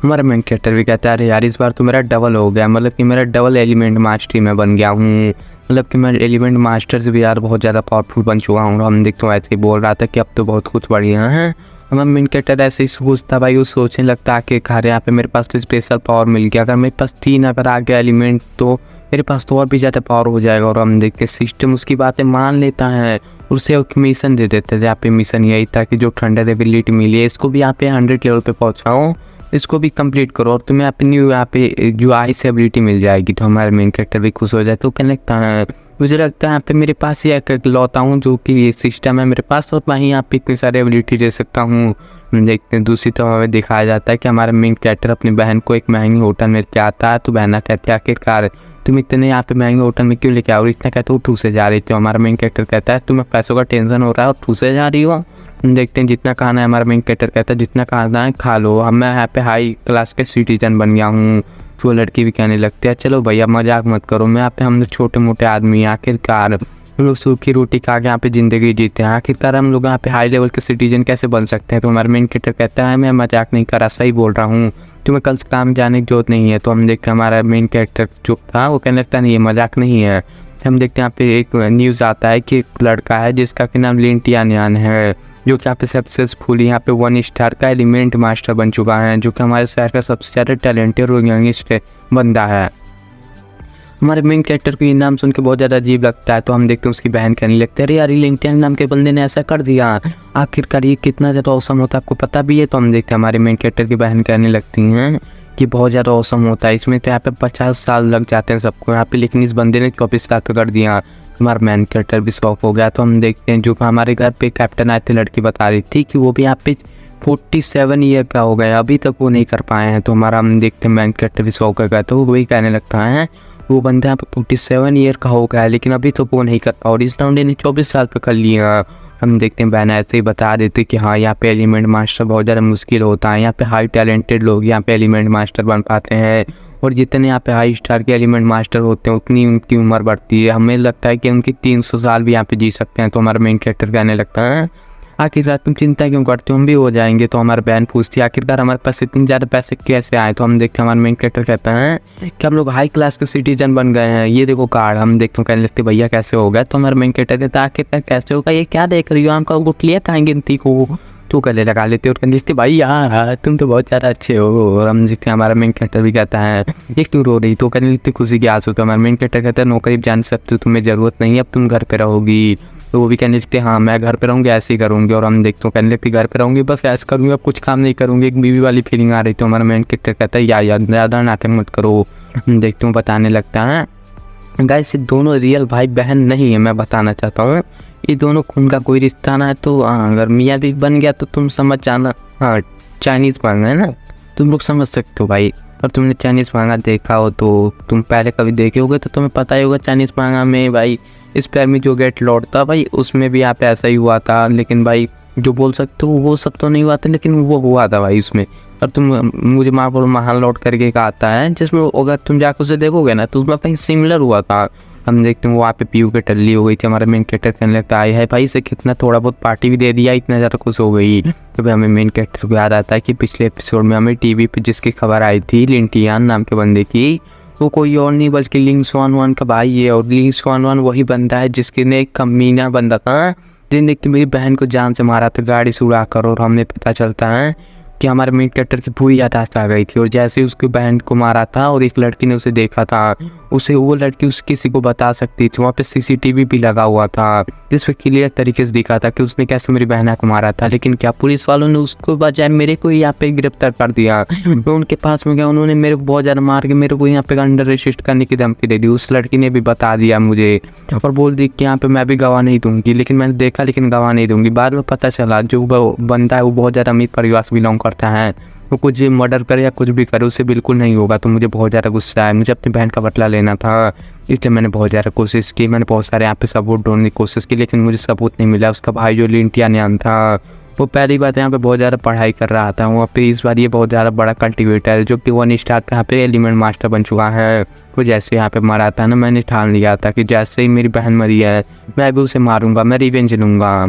हमारा मेन कैरेक्टर भी कहता है अरे यार इस बार तो मेरा डबल हो गया, मतलब कि मेरा डबल एलिमेंट मास्टरी में बन गया हूँ, मतलब कि मैं एलिमेंट मास्टर से भी यार बहुत ज़्यादा पावरफुल बन चुका हूँ। हम देखते हैं ऐसे ही बोल रहा था कि अब तो बहुत कुछ बढ़िया है। हमारा मेन कैरेक्टर ऐसे ही सोचता भाई वो सोचने लगता कि खैर यहाँ पे मेरे पास तो स्पेशल पावर मिल गया, अगर मेरे पास 3 अगर आ गया एलिमेंट तो मेरे पास तो और भी ज़्यादा पावर हो जाएगा। और हम देखते सिस्टम उसकी बातें मान लेता है, उसे एक मिशन दे देते थे। यहाँ पे मिशन यही था कि जो थंडर एबिलिटी मिली है इसको भी यहाँ पे 100 लेवल पे पहुँचाओ, इसको भी कंप्लीट करो और तुम्हें यहाँ पे न्यू यहाँ पे जो आइस एबिलिटी मिल जाएगी, तो हमारा मेन कैरेक्टर भी खुश हो जाए। तो क्या लगता है, मुझे लगता है यहाँ पे मेरे पास ही एक लौता हूँ जो कि सिस्टम है मेरे पास, और मैं यहाँ पे इतनी सारी एबिलिटी दे सकता हूँ। देखते हैं दूसरी तरफ हमें दिखाया जाता है कि हमारा मेन कैरेक्टर अपनी बहन को एक महंगी होटल में लेके आता है। तो बहना कहती है आखिरकार तुम इतने यहाँ पे महंगे होटल में क्यों लेके आओ, और इतना कहते हो ठूसे जा रही थी। हमारा मेन कैरेक्टर कहता है तुम्हें पैसों का टेंशन हो रहा है और ठूसे जा रही हो। देखते हैं जितना खाना है, हमारा मेन कैरेक्टर कहता है जितना खाना है खा लो, हम मैं यहाँ पे हाई क्लास के सिटीजन बन गया हूँ। वो लड़की भी कहने लगती है चलो भैया मजाक मत करो, मैं यहाँ पे हम छोटे मोटे आदमी आखिरकार हम लोग सूखी रोटी खा के यहाँ पे ज़िंदगी जीते हैं, आखिरकार हम लोग यहाँ पे हाई लेवल के सिटीजन कैसे बन सकते हैं। तो हमारा मेन कैरेक्टर कहता है मैं मजाक नहीं कर रहा, सही बोल रहा हूँ, तुम्हें कल से काम जाने की जरूरत नहीं है। तो हम देखते हैं हमारा मेन कैरेक्टर जो था वो कहने लगता नहीं ये मजाक नहीं है। हम देखते हैं यहाँ पे एक न्यूज़ आता है कि एक लड़का है जिसका कि नाम लिंटियानियान है, जो कि यहाँ पे सक्सेसफुली यहाँ पे 1 स्टार का एलिमेंट मास्टर बन चुका है, जो कि हमारे शहर का सबसे ज़्यादा टैलेंटेड और यंगेस्ट बंदा है। हमारे मेन कैरेक्टर को ये नाम सुन के बहुत ज़्यादा अजीब लगता है। तो हम देखते हैं उसकी बहन कहने लगते हैं अरे यार लिंटियन नाम के बंदे ने ऐसा कर दिया, आखिरकार ये कितना ज़्यादा औसम होता है आपको पता भी है। तो हम देखते हैं हमारे मेन कैरेक्टर की बहन कहने लगती हैं कि बहुत ज़्यादा औसम होता है, इसमें तो यहाँ पे 50 साल लग जाते हैं सबको यहाँ पे, लेकिन इस बंदे ने 24 साल का कर दिया। हमारा मैन कैरेक्टर भी शॉक हो गया। तो हम देखते हैं जो हमारे घर पे कैप्टन आए थे, लड़की बता रही थी कि वो भी यहाँ पे 47 ईयर का हो गया, अभी तक वो नहीं कर पाए हैं। तो हमारा हम देखते हैं मैन कैरेक्टर भी शॉक हो गया। तो वही कहने लगता है वो बंदा यहाँ पे 47 ईयर का हो गया है लेकिन अभी तो वो नहीं कर पा, और इस राउंड ने 24 साल पे कर लिया। हम देखते हैं बहन ऐसे ही बता देते कि हाँ यहाँ पे एलिमेंट मास्टर बहुत ज़्यादा मुश्किल होता है, यहाँ पे हाई टैलेंटेड लोग यहाँ पे एलिमेंट मास्टर बन पाते हैं, और जितने यहाँ पे हाई स्टार के एलिमेंट मास्टर होते हैं उतनी उनकी उम्र बढ़ती है, हमें लगता है कि उनकी 300 साल भी यहाँ पे जी सकते हैं। तो हमारा मेन कैरेक्टर कहने लगता है आखिरकार तुम चिंता क्यों करते हो, हम भी हो जाएंगे। तो हमारी बहन पूछती है आखिरकार हमारे पास इतने ज़्यादा पैसे कैसे आए। तो हम देखते हैं हमारे मेन कैरेक्टर कहता है कि हम लोग हाई क्लास के सिटीजन बन गए हैं, ये देखो कार्ड। हम देखते हैं कहने लगते भैया कैसे हो गया। तो हमारे मेन कैरेक्टर कहता है आखिरकार कैसे होगा, ये क्या देख रही हो, हमका गुटलियाँ कहाँ गिनती को। तो गले लगा लेते और कहने लगते भाई यार तुम तो बहुत ज़्यादा अच्छे हो। और हम देखते हैं हमारा मेन कैरेक्टर भी कहता है ये क्यों रो रही। तो कहने लगती खुशी की आंसू। तो हमारा मेन कैरेक्टर कहता है नौकरी जान सकते हो, तुम्हें ज़रूरत नहीं है, अब तुम घर पे रहोगी। तो वो भी कहने लगते हाँ मैं घर पे रहूँगी, ऐसे ही करूँगी। और हम देखते हो कहने लगते घर पे रहूँगी बस ऐसे करूँगी, अब कुछ काम नहीं करूँगी, एक बीवी वाली फीलिंग आ रही। तो हमारा मेन कैरेक्टर कहता है यार ज़्यादा नाटक मत करो। हम देखते हो बताने लगता है गाइस ये दोनों रियल भाई बहन नहीं है, मैं बताना चाहता हूँ ये दोनों खून का कोई रिश्ता ना है। तो अगर मियाँ भी बन गया तो तुम समझ जाना, हाँ चाइनीज़ मांगा है ना, तुम लोग समझ सकते हो भाई। और तुमने चाइनीज़ मांगा देखा हो तो तुम पहले कभी देखे होगे तो तुम्हें पता ही होगा चाइनीज़ मांगा में भाई इस पैर में जो गेट लॉर्ड था भाई उसमें भी यहाँ पे ऐसा ही हुआ था, लेकिन भाई जो बोल सकते हो वो सब तो नहीं हुआ था लेकिन वो हुआ था भाई उसमें। और तुम मुझे महान लौट करके एक आता है जिसमें अगर तुम जाकर उसे देखोगे ना तो उसमें कहीं सिमिलर हुआ था। हम देखते हैं वो वहाँ पे पीयू के टल्ली हो गई थी। हमारा मेन कैरेक्टर कहने लगता है भाई इसे कितना थोड़ा बहुत पार्टी भी दे दिया, इतना ज़्यादा खुश हो गई। तो भाई हमें मेन कैरेक्टर को याद आता है कि पिछले एपिसोड में हमें टीवी पे जिसकी खबर आई थी लिंटियान नाम के बंदे की, वो कोई और नहीं बल्कि लिंग स्वान वन का भाई है। और लिंग स्वान वन वही बंदा है जिसके ने एक कमीना बंदा था जिन देखते मेरी बहन को जान से मारा था गाड़ी से उड़ा कर। और हमें पता चलता है कि हमारे मेन कैरेक्टर की पूरी याददाश्त आ गई थी, और जैसे ही उसकी बहन को मारा था और एक लड़की ने उसे देखा था, उसे वो लड़की उस किसी को बता सकती थी। वहाँ पे सीसीटीवी भी लगा हुआ था जिस पे क्लियर तरीके से दिखा था कि उसने कैसे मेरी बहना को मारा था। लेकिन क्या पुलिस वालों ने उसको बजाय मेरे को यहाँ पे गिरफ्तार कर दिया। तो उनके पास में गया, उन्होंने मेरे को बहुत ज़्यादा मार के मेरे को यहाँ पे अंडर अरेस्ट करने की धमकी दे दी। उस लड़की ने भी बता दिया मुझे और बोल दी कि यहाँ पे मैं भी गवाह नहीं दूंगी, लेकिन मैंने देखा लेकिन गवाह नहीं दूंगी। बाद में पता चला जो बंदा है वो बहुत ज़्यादा अमीर परिवार से बिलोंग करता है, वो कुछ मर्डर करे या कुछ भी करे उसे बिल्कुल नहीं होगा। तो मुझे बहुत ज़्यादा गुस्सा है, मुझे अपनी बहन का बदला लेना था, इसलिए मैंने बहुत ज़्यादा कोशिश की। मैंने बहुत सारे यहाँ पे सबूत ढूंढने की कोशिश की लेकिन मुझे सबूत नहीं मिला। उसका भाई जो लिंटियानियान था वो पहली बात यहाँ पे बहुत ज़्यादा पढ़ाई कर रहा था, वहाँ पे इस बार ये बहुत ज़्यादा बड़ा कल्टिवेटर है जो कि 1 स्टार पे यहाँ पे एलिमेंट मास्टर बन चुका है। वो जैसे यहाँ पे मरा था ना, मैंने ठान लिया था कि जैसे ही मेरी बहन मरी है मैं भी उसे मारूंगा, मैं रिवेंज लूँगा।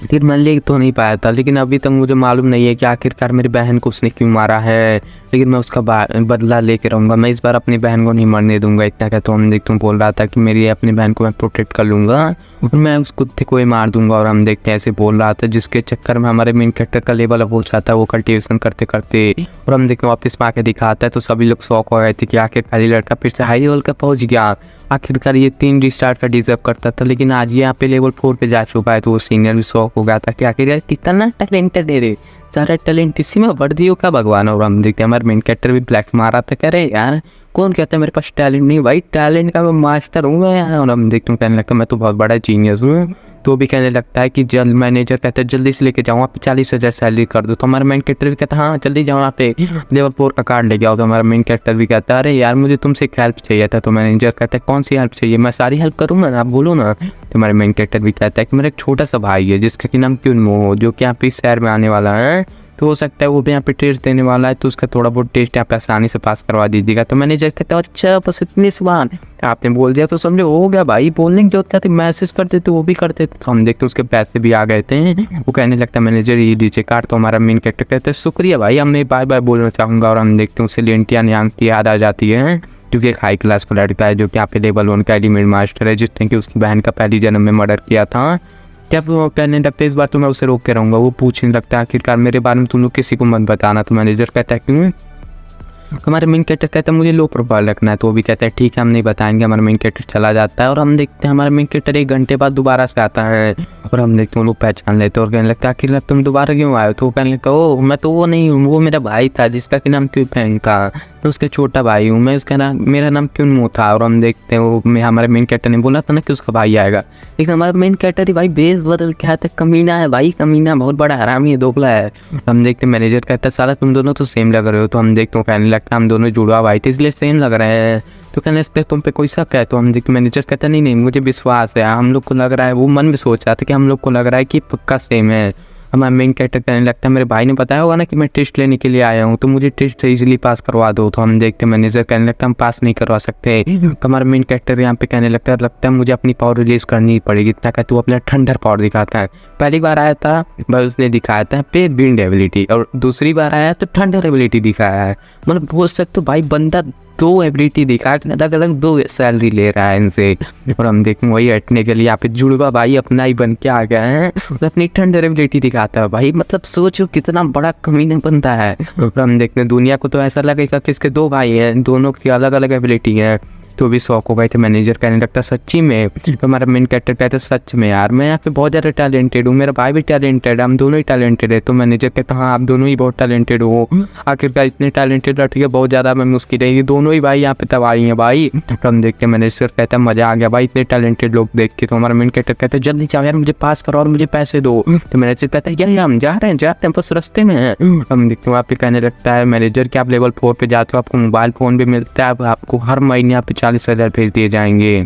लेकिन मैं ले तो नहीं पाया था, लेकिन अभी तक मुझे मालूम नहीं है कि आखिरकार मेरी बहन को उसने क्यों मारा है। लेकिन मैं उसका बदला लेके रहूँगा। मैं इस बार अपनी बहन को नहीं मरने दूंगा। इतना क्या तो हम देखते हैं बोल रहा था कि मेरी अपनी बहन को मैं प्रोटेक्ट कर लूँगा और मैं उस कुत्ते को ही मार दूंगा। और हम देखते हैं ऐसे बोल रहा था, जिसके चक्कर में हमारे मेन कैरेक्टर का लेवल अप हो जाता है वो कल्टिवेशन करते करते। और हम देखते हैं वापस में आके दिखाता है तो सभी लोग शौक हो गए थे कि आखिरकार ये लड़का फिर से हाई लेवल का पहुँच गया। आखिरकार ये 3 रिस्टार्ट का डिजर्व करता था, लेकिन आज ये यहाँ पे लेवल 4 पे जा चुका है। तो वो सीनियर भी शौक हो गया था कि आखिर यार कितना टैलेंटेड है रे, सारा टैलेंट इसी में बढ़ दियो का भगवान। और हम देखते हैं हमारे मेन कैरेक्टर भी ब्लैक्स मारा था, कह रहे यार कौन कहता है मेरे पास टैलेंट नहीं, भाई टैलेंट का मैं मास्टर हूँ मैं यार। और हम देखते हैं कहने लगता है मैं तो बहुत बड़ा जीनियस हूँ। तो भी कहने लगता है कि जल्द मैनेजर कहता है जल्दी से लेके जाओ, वहाँ पे 40,000 सैलरी कर दो। तो हमारा मेन कैरेक्टर भी कहता है हाँ जल्दी जाओ वहाँ पे लेवल 4 का कार्ड लेके आओ। तो हमारा मेन कैरेक्टर भी कहता है अरे यार मुझे तुमसे एक हेल्प चाहिए था। तो मैनेजर कहता है कौन सी हेल्प चाहिए, मैं सारी हेल्प करूँगा ना, आप बोलो ना। तो हमारे मेन कैरेक्टर भी कहता है कि मेरा एक छोटा सा भाई है जिसका कि नाम क्यूनमो हो, जो कि यहाँ पे इस शहर में आने वाला है। तो हो सकता है वो भी यहाँ पे टेस्ट देने वाला है, तो उसका थोड़ा बहुत टेस्ट यहाँ पे आसानी से पास करवा दीजिएगा। तो मैनेजर कहता है अच्छा बस इतनी सवाल आपने बोल दिया तो समझो हो गया भाई, बोलने की जरूरत थी, मैसेज करते तो वो भी करते। तो हम देखते उसके पैसे भी आ गए थे। वो कहने लगता है मैनेजर ये लीजिए कार्ड। तो हमारा मेन कैरेक्टर कहते हैं शुक्रिया भाई, हमने बाय बाय बोलना चाहूँगा। और हम देखते हैं उसे लेंटिया न्यांग की याद आ जाती है, क्योंकि एक हाई क्लास का लड़का है जो कि यहाँ पे लेवल 1 का एलिमेंट मास्टर है, जिसने कि उसकी बहन का पहली जन्म में मर्डर किया था। जब वो कहने लगता है इस बार तो मैं उसे रोक के रहूँगा। वो पूछने लगता है आखिरकार मेरे बारे में तुम लोग किसी को मत बताना। तो मैनेजर कहता है क्यों। हमारे मेन कैरेक्टर कहता है मुझे लो प्रोफाइल रखना है। तो वो भी कहता है ठीक है हम नहीं बताएंगे। हमारा मेन कैरेक्टर चला जाता है और हम देखते हैं हमारा मेन कैरेक्टर 1 घंटे बाद दोबारा से आता है और हम देखते हैं वो लोग पहचान लेते हैं और कहने लगता है आखिर तुम दोबारा क्यों आए हो। तो वो कहने लगता है ओ मैं तो वो नहीं हूँ, वो मेरा भाई था जिसका कि नाम क्यों फैंग था, मैं उसका छोटा भाई हूँ, मैं उसका नाम मेरा नाम क्यों मुँह था। और हम देखते हैं वो हमारे मेन कैरेक्टर ने बोला था ना कि उसका भाई आएगा, लेकिन हमारा मेन कैरेक्टर ही भाई बेस बदल के आता है, कमीना है भाई, कमीना बहुत बड़ा हरामी है, दोगला है। हम देखते हैं मैनेजर कहता है साला तुम दोनों तो सेम लग रहे हो। तो हम देखते हैं कहने लगता है हम दोनों जुड़वा भाई थे इसलिए सेम लग रहे हैं। तो कहने लगते तुम पे कोई शक है। तो हम देखते मैनेजर कहता नहीं नहीं मुझे विश्वास है, हम लोग को लग रहा है, वो मन में सोच रहा था कि हम लोग को लग रहा है कि पक्का सेम है। हमारा मेन कैरेक्टर कहने लगता है मेरे भाई ने बताया होगा ना कि मैं टेस्ट लेने के लिए आया हूँ, तो मुझे टेस्ट से इजीली पास करवा दो। तो हम देखते मैनेजर कहने लगता है हम पास नहीं करवा सकते। तो हमारा मेन कैरेक्टर यहाँ पे कहने लगता है मुझे अपनी पावर रिलीज करनी पड़ेगी। इतना कहते तू अपना ठंडर पावर दिखाता है। पहली बार आया था भाई उसने दिखाया था पे विंड एबिलिटी और दूसरी बार आया तो ठंडर एबिलिटी दिखाया है। मतलब बोल सकते हो भाई बंदा 2 एबिलिटी दिखा अलग अलग 2 सैलरी ले रहा है इनसे। और हम देखें वही हटने के लिए यहाँ पे जुड़वा भाई अपना ही बन के आ गया है और अपनी ठंडर एबिलिटी दिखाता है भाई। मतलब सोचो कितना बड़ा कमीना बनता है। और हम देखते हैं दुनिया को तो ऐसा लगेगा कि इसके 2 भाई हैं, दोनों की अलग अलग एबिलिटी है। तो भी शौक हो गए थे। मैनेजर कहने लगता सच्ची में। तो हमारा मेन कैरेक्टर कहता सच में यार मैं यहाँ पे बहुत ज़्यादा टैलेंटेड हूँ, मेरा भाई भी टैलेंटेड है, हम दोनों ही टैलेंटेड है। तो मैनेजर कहता हाँ आप दोनों ही बहुत टैलेंटेड हो। आखिरकार इतने टैलेंटेड लड़के बहुत ज़्यादा मैं मुश्किल है, ये दोनों ही भाई यहाँ पे तबाही हैं भाई। तो हम देखते हैं मैनेजर कहता है मज़ा आ गया भाई इतने टैलेंटेड लोग देख के। तो हमारा मेन कैरेक्टर कहता है जल्दी जाओ यार मुझे पास करो और मुझे पैसे दो। तो मैनेजर कहता है यार हम जा रहे हैं बस रास्ते में है। हम देखते हैं वहाँ पे कहने लगता है मैनेजर कि आप लेवल 4 पे जाते हो, आपको मोबाइल फ़ोन भी मिलता है, आपको हर महीने यहाँ पे 40,000 भेज दिए जाएंगे।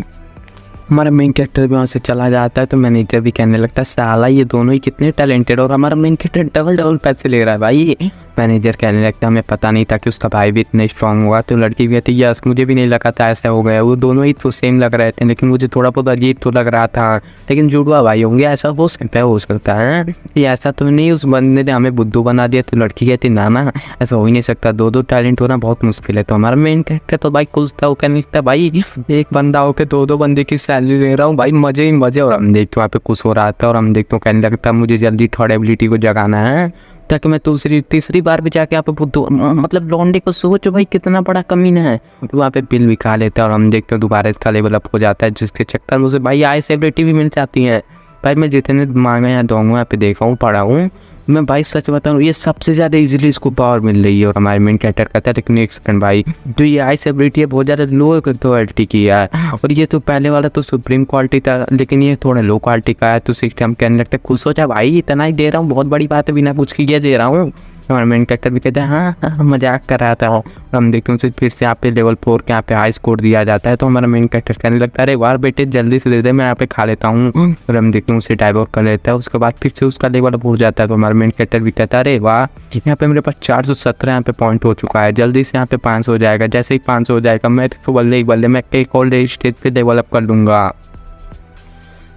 हमारा मेन कैरेक्टर भी वहाँ से चला जाता है। तो मैनेजर भी कहने लगता है साला ये दोनों ही कितने टैलेंटेड और हमारा मेन कैरेक्टर डबल पैसे ले रहा है भाई। मैनेजर कहने लगता है हमें पता नहीं था कि उसका भाई भी इतना स्ट्रांग होगा। तो लड़की भी कहती है यस मुझे भी नहीं लगा था ऐसा हो गया, वो दोनों ही तो सेम लग रहे थे, लेकिन मुझे थोड़ा बहुत अजीब तो लग रहा था, लेकिन जुड़वा भाई होंगे ऐसा हो सकता है ये ऐसा तो नहीं उस बंदे ने हमें बुद्धू बना दिया। तो लड़की कहती ना ऐसा हो ही नहीं सकता, 2 टैलेंट होना बहुत मुश्किल है। तो हमारा मेन कैरेक्टर तो भाई खुश था, वो कहने लगता है भाई एक बंदा होकर 2 बंदे की सैलरी ले रहा हूँ भाई मजे ही मजे। और हम देख के वहाँ पे खुश हो रहा था और हम देखते कहने लगता मुझे जल्दी थर्ड एबिलिटी को जगाना है ताकि मैं तीसरी बार भी जाके यहाँ पे बुद्धू मतलब लौंडे को सोचो भाई कितना बड़ा कमीना है। तो वहाँ पे बिल भी खा लेता है और हम देखते हैं दोबारा इसका लेवल अप हो जाता है, जिसके चक्कर में उसे भाई आई सेलिब्रिटी भी मिल जाती है। भाई मैं जितने मांगा यहाँ दूंगा यहाँ पे देखा हूँ पढ़ा हूँ मैं भाई सच बताऊँ ये सबसे ज़्यादा इजीली इसको पावर मिल रही है। और हमारे मेन कैरेक्टर कहता है लेकिन एक सेकंड भाई तो ये आई सेलिब्रिटी है बहुत ज़्यादा लो क्वालिटी की है और ये तो पहले वाला तो सुप्रीम क्वालिटी था लेकिन ये थोड़ा लो क्वालिटी का है। तो सिस्टम कहने लगता है खुश हो जा भाई इतना ही दे रहा हूँ, बहुत बड़ी बात है, बिना कुछ किए दे रहा हूँ। हमारा मेन कैरेक्टर भी कहता है हाँ मजाक कर रहा था। हम देखते हैं उसे फिर से यहाँ पे लेवल 4 के यहाँ पे हाई स्कोर दिया जाता है। तो हमारा मेन कैरेक्टर कहने लगता है अरे वाह बेटे जल्दी से दे दे मैं यहाँ पे खा लेता हूँ। और हम देखते हैं उसे डाइवर्ट कर लेता है, उसके बाद फिर से उसका लेवल अप हो जाता है। तो हमारा मेन कैरेक्टर भी कहता है अरे वाह यहाँ पे मेरे पास 417 यहाँ पे पॉइंट हो चुका है, जल्दी से यहाँ पे 500 हो जाएगा, जैसे ही 500 हो जाएगा मैं तो बल्ले ही बल्ले मैं एक और स्टेज पे लेवल अप कर लूँगा।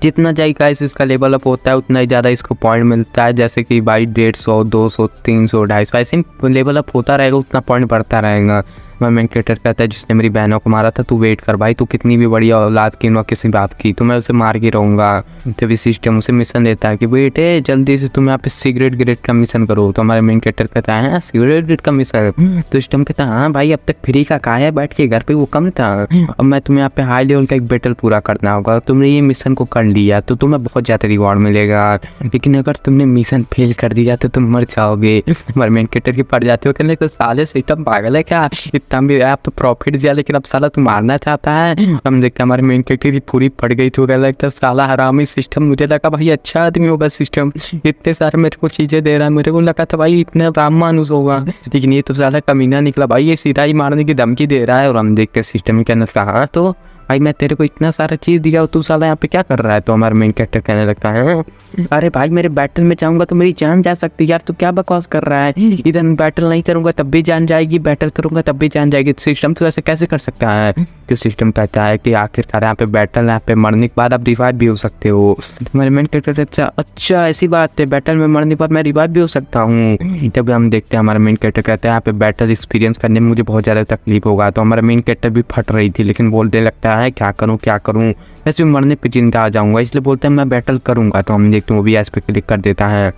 जितना जाए गाइस इसका लेवल अप होता है उतना ही ज़्यादा इसको पॉइंट मिलता है। जैसे कि भाई 150, 200, 300, 250 ऐसे लेवल अप होता रहेगा उतना पॉइंट बढ़ता रहेगा। मैं मेन कैरेक्टर कहता है जिसने मेरी बहनों को मारा था, तू वेट कर भाई, तू कितनी भी बड़ी औलाद की न किसी बात की, तो मैं उसे मार के रहूँगा। तभी सिस्टम उसे मिशन देता है कि बेटे जल्दी से तुम यहाँ पे सिगरेट गिरेट का मिशन करो। तो हमारे मेन कैरेक्टर कहता है सिगरेट गिरेट का मिशन। तो सिस्टम कहता है हाँ भाई अब तक फ्री का कहा है, बैठ के घर पे वो कम था, अब मैं तुम्हें यहाँ पे हाई लेवल का एक बैटल पूरा करना होगा। तुमने ये मिशन को कर लिया तो तुम्हें बहुत ज़्यादा रिवॉर्ड मिलेगा, लेकिन अगर तुमने मिशन फेल कर दिया तो तुम मर जाओगे। हमारे मेन कैरेक्टर की पड़ जाते हो कहने तो साले सिस्टम पागल है क्या, इतना भी आप तो प्रॉफिट दिया लेकिन अब साला तू मारना चाहता है। हम देखते हमारे मेन कैरेक्टर की पूरी पड़ गई तो कहने लगता साला हरामी सिस्टम। मुझे लगा भाई अच्छा आदमी होगा सिस्टम, इतने सारे मेरे को चीज़ें दे रहा है, मेरे को लगा था भाई इतना राम मानुस होगा, लेकिन ये तो साला कमीना निकला भाई, ये सीधा ही मारने की धमकी दे रहा है। और हम देखते सिस्टम के अंदर कहा तो भाई मैं तेरे को इतना सारा चीज़ दिया और तू साला यहाँ पे क्या कर रहा है। तो हमारा मेन कैरेक्टर कहने लगता है अरे भाई मेरे बैटल में जाऊँगा तो मेरी जान जा सकती है यार, तू क्या बकवास कर रहा है, इधर बैटल नहीं करूँगा तब भी जान जाएगी, बैटल करूँगा तब भी जान जाएगी। सिस्टम तो ऐसे कैसे कर सकता है। कि सिस्टम कहता है कि आखिरकार यहाँ पे बैटल, यहाँ पे मरने के बाद आप रिवाइव भी हो सकते हो। हमारे मेन कैरेक्टर अच्छा ऐसी बात है, बैटल में मरने पर मैं रिवाइव भी हो सकता हूँ। तब हम देखते हैं हमारा मेन कैरेक्टर कहता है यहाँ पे बैटल एक्सपीरियंस करने में मुझे बहुत ज़्यादा तकलीफ होगा। तो हमारा मेन कैरेक्टर भी फट रही थी लेकिन बोलने लगता है क्या करूँ, वैसे मरने पे चिंता आ जाऊँगा, इसलिए बोलता है मैं बैटल करूँगा। तो हम देखते हैं वो भी ऐस पे क्लिक कर देता है।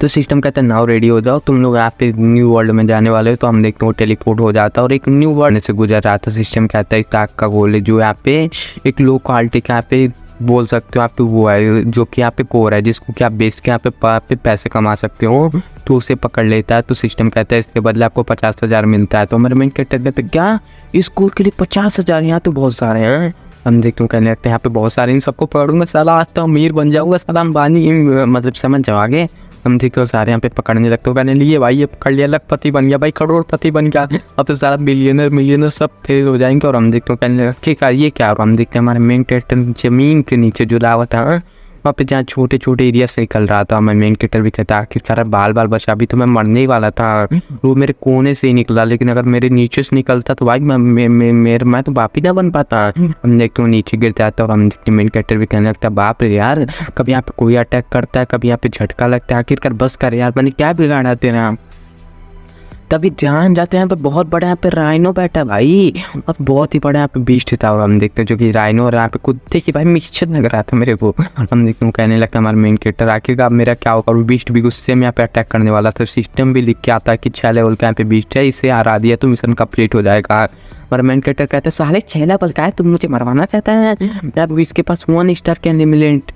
तो सिस्टम कहता है नाउ रेडी हो जाओ, तुम लोग यहाँ पे न्यू वर्ल्ड में जाने वाले हो। तो हम देखते हैं वो टेलीपोर्ट हो जाता है और एक न्यू वर्ल्ड से गुजर रहा था। सिस्टम कहता है ताक का गोल है जो यहाँ पे एक लो क्वालिटी का यहाँ पे बोल सकते हो आप, तो वो है जो कि यहाँ पे कोर है जिसको कि आप बेच के यहाँ पे पैसे कमा सकते हो, तो उसे पकड़ लेता है। तो सिस्टम कहता है इसके बदले आपको 50,000 मिलता है। तो हमारे मेन कैरेक्टर कहते हैं क्या इस कोर के लिए 50,000, यहाँ तो बहुत सारे हैं। हम देखते हैं कहने लगते हैं यहाँ पे बहुत सारे, इन सबको पकड़ूंगा साला आज तो अमीर बन जाऊंगा, साला अंबानी मतलब समझ जाओ आगे। हम देखते हो सारे यहाँ पे पकड़ने लगते हो, कहने लिए भाई ये पकड़ लिया, लखपति बन गया भाई, करोड़पति बन गया, अब तो सारा बिलियनर सब फेल हो जाएंगे। और हम देखते हो कहने लगे ठीक है ये क्या, और हम देखते हैं हमारे मेन कैरेक्टर जमीन के नीचे जो लावा था वहाँ पे जहाँ छोटे छोटे एरिया से निकल रहा था। हमारे मेन कैरेक्टर भी कहता आखिरकार बाल बचा, अभी तो मैं मरने ही वाला था, वो मेरे कोने से ही निकला, लेकिन अगर मेरे नीचे से निकलता तो भाई मैं तो बाप ही ना बन पाता। हम देखते हो नीचे गिर जाता और हम देखते मेन कैरेक्टर भी कहने लगता बाप रे यार, कभी यहाँ पे कोई अटैक करता है, कभी यहाँ पे झटका लगता है, आखिरकार बस कर यार, मैंने क्या बिगाड़ा तेरा। तभी जान जाते हैं यहाँ पे बहुत बड़ा यहाँ पे राइनो बैठा भाई, और बहुत ही बड़ा यहाँ पे बीस्ट था। और हम देखते हैं जो कि राइनो और यहाँ पे कुत्ते की भाई मिक्सचर लग रहा था मेरे को। हम देखते हैं कहने लगता हमारा मेन कैरेक्टर आखिरकार मेरा क्या होगा, और बीस्ट भी गुस्से में यहाँ पे अटैक करने वाला था। सिस्टम भी लिख के आता है कि 6 लेवल का यहाँ पे बीस्ट है, इसे हरा दिया तो मिशन कंप्लीट हो जाएगा। और मेन कैरेक्टर कहता है साले 6 लेवल का है, तुम मुझे मरवाना चाहता है यार। इसके पास 1 स्टार के एलिमेंट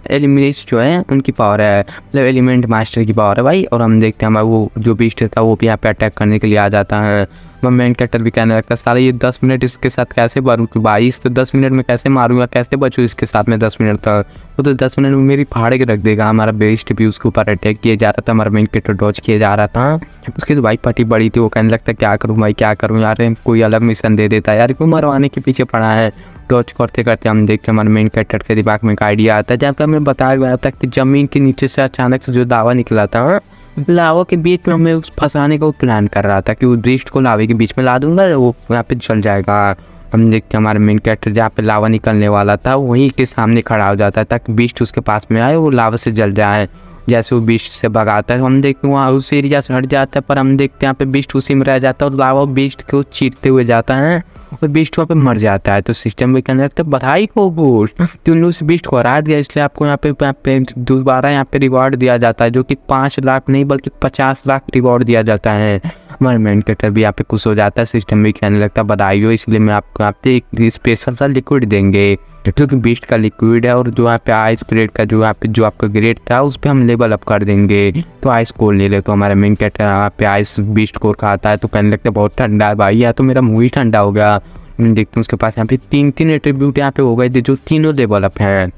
जो है उनकी पावर है, मतलब एलिमेंट मास्टर की पावर है भाई। और हम देखते हैं वो जो बीस्ट था वो भी यहाँ पे अटैक करने के लिए आ जाता है। मेन कैरेक्टर भी कहने लगता है साले ये 10 मिनट इसके साथ कैसे मारूँ, कि भाई तो 10 मिनट में कैसे मारूंगा, कैसे बचूँ इसके साथ में 10 मिनट तक, वो तो 10 मिनट में मेरी फाड़ के रख देगा। हमारा बेस्ट भी उसके ऊपर अटैक किया जा रहा था, हमारा मेन कैरेक्टर डॉज किया जा रहा था। उसकी तो भाई पटी बड़ी थी, वो कहने लगता क्या करूँ भाई क्या करूँ यार, कोई अलग मिशन दे देता है यार, कोई मरवाने के पीछे पड़ा है। डॉज करते करते हम देखते हैं हमारे मेन कैरेक्टर के दिमाग में एक आइडिया आता है, जहाँ पर हमें बताया गया था कि ज़मीन के नीचे से अचानक से जो लावा निकला था, लावा के बीच में हमें उस फंसाने का प्लान कर रहा था कि उस बीस्ट को लावे के बीच में ला दूंगा, वो यहाँ पे जल जाएगा। हम देखते हैं हमारे मेन कैरेक्टर जहाँ पे लावा निकलने वाला था वहीं के सामने खड़ा हो जाता है ताकि बीस्ट उसके पास में आए, वो लावा से जल जाए। जैसे वो बीस्ट से भगाता है, हम देखते हैं वहाँ उस एरिया से हट जाता है, पर हम देखते हैं यहाँ पे बीस्ट उसी में रह जाता है और लावा बीस्ट को चीरते हुए जाता है और बीस्ट वहाँ पे मर जाता है। तो सिस्टम भी कहने लगता है बधाई को बूस्ट, तुमने उस बीस्ट को हरा दिया, इसलिए आपको यहाँ पे दोबारा यहाँ पे रिवॉर्ड दिया जाता है, जो कि 5 लाख नहीं बल्कि 50 लाख रिवॉर्ड दिया जाता है। हमारे मेन कैरेक्टर भी यहाँ पे खुश हो जाता है। सिस्टम भी कहने लगता है बधाई हो, इसलिए मैं आपको यहाँ पे एक स्पेशल सा लिक्विड देंगे, क्योंकि बीस्ट का लिक्विड है और जो यहाँ पे आइस ग्रेड का जो यहाँ पे जो आपका ग्रेड था उस पर हम लेवल अप कर देंगे। तो आइस कोर ले ले। तो हमारा मेन कैरेक्टर यहाँ पे आइस बीस्ट कोर खाता है, तो कहने लगता है बहुत ठंडा है भाई, या तो मेरा मुँह ही ठंडा हो गया। देखते हैं उसके पास यहाँ पे 3 एट्रीब्यूट यहाँ पे हो गए थे जो तीनों लेवल अप हैं।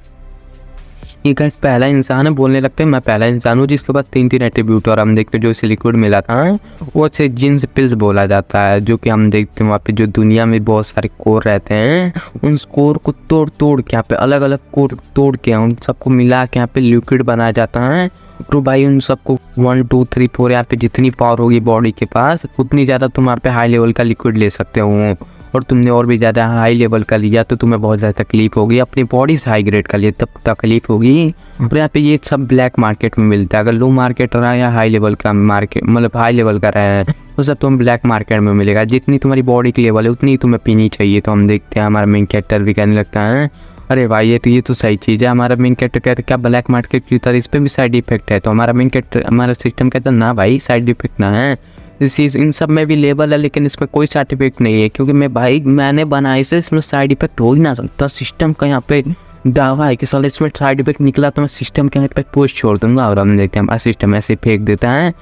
ये गाइस पहला इंसान है, बोलने लगते हैं मैं पहला इंसान हूँ जिसके पास 3 एट्रीब्यूट। और हम देखते हैं जो इसे लिक्विड मिला था वो से जिन्स पिल्स बोला जाता है, जो कि हम देखते हैं वहाँ पे जो दुनिया में बहुत सारे कोर रहते हैं उन कोर को तोड़ के यहाँ पे अलग अलग कोर तोड़ के उन सबको मिला के यहाँ पे लिक्विड बनाया जाता है। तो भाई उन सबको 1 2 3 4 यहाँ पे जितनी पावर होगी बॉडी के पास उतनी ज़्यादा तुम यहाँ पे हाई लेवल का लिक्विड ले सकते हो। और तुमने और भी ज़्यादा हाई लेवल का लिया तो तुम्हें बहुत ज़्यादा तकलीफ होगी। अपनी बॉडी से हाई ग्रेड का लिया तब तकलीफ होगी। और यहाँ पे ये सब ब्लैक मार्केट में मिलता है। अगर लो मार्केट रहा या हाई लेवल का मार्केट मतलब हाई लेवल का रहा है वो सब तुम्हें ब्लैक मार्केट में मिलेगा। जितनी तुम्हारी बॉडी की लेवल है उतनी ही तुम्हें पीनी चाहिए। तो हम देखते हैं हमारा मेन कैरेक्टर भी कहने लगता है अरे भाई ये तो सही चीज़ है। हमारा मेन कैरेक्टर कहता है क्या ब्लैक मार्केट की तरह इस पर भी साइड इफेक्ट है। तो हमारा मेन कैरेक्टर हमारा सिस्टम कहता है ना भाई साइड इफेक्ट ना है, इस इन सब में भी लेवल है लेकिन इसमें कोई साइड इफेक्ट नहीं है क्योंकि मैंने बनाई से इसमें साइड इफेक्ट हो ही ना सकता। सिस्टम का यहाँ पे दावा है कि साले इसमें साइड इफेक्ट निकला तो मैं सिस्टम के यहाँ पे पोस्ट छोड़ दूंगा। और हम देखते हैं हमारा सिस्टम ऐसे फेंक देता है।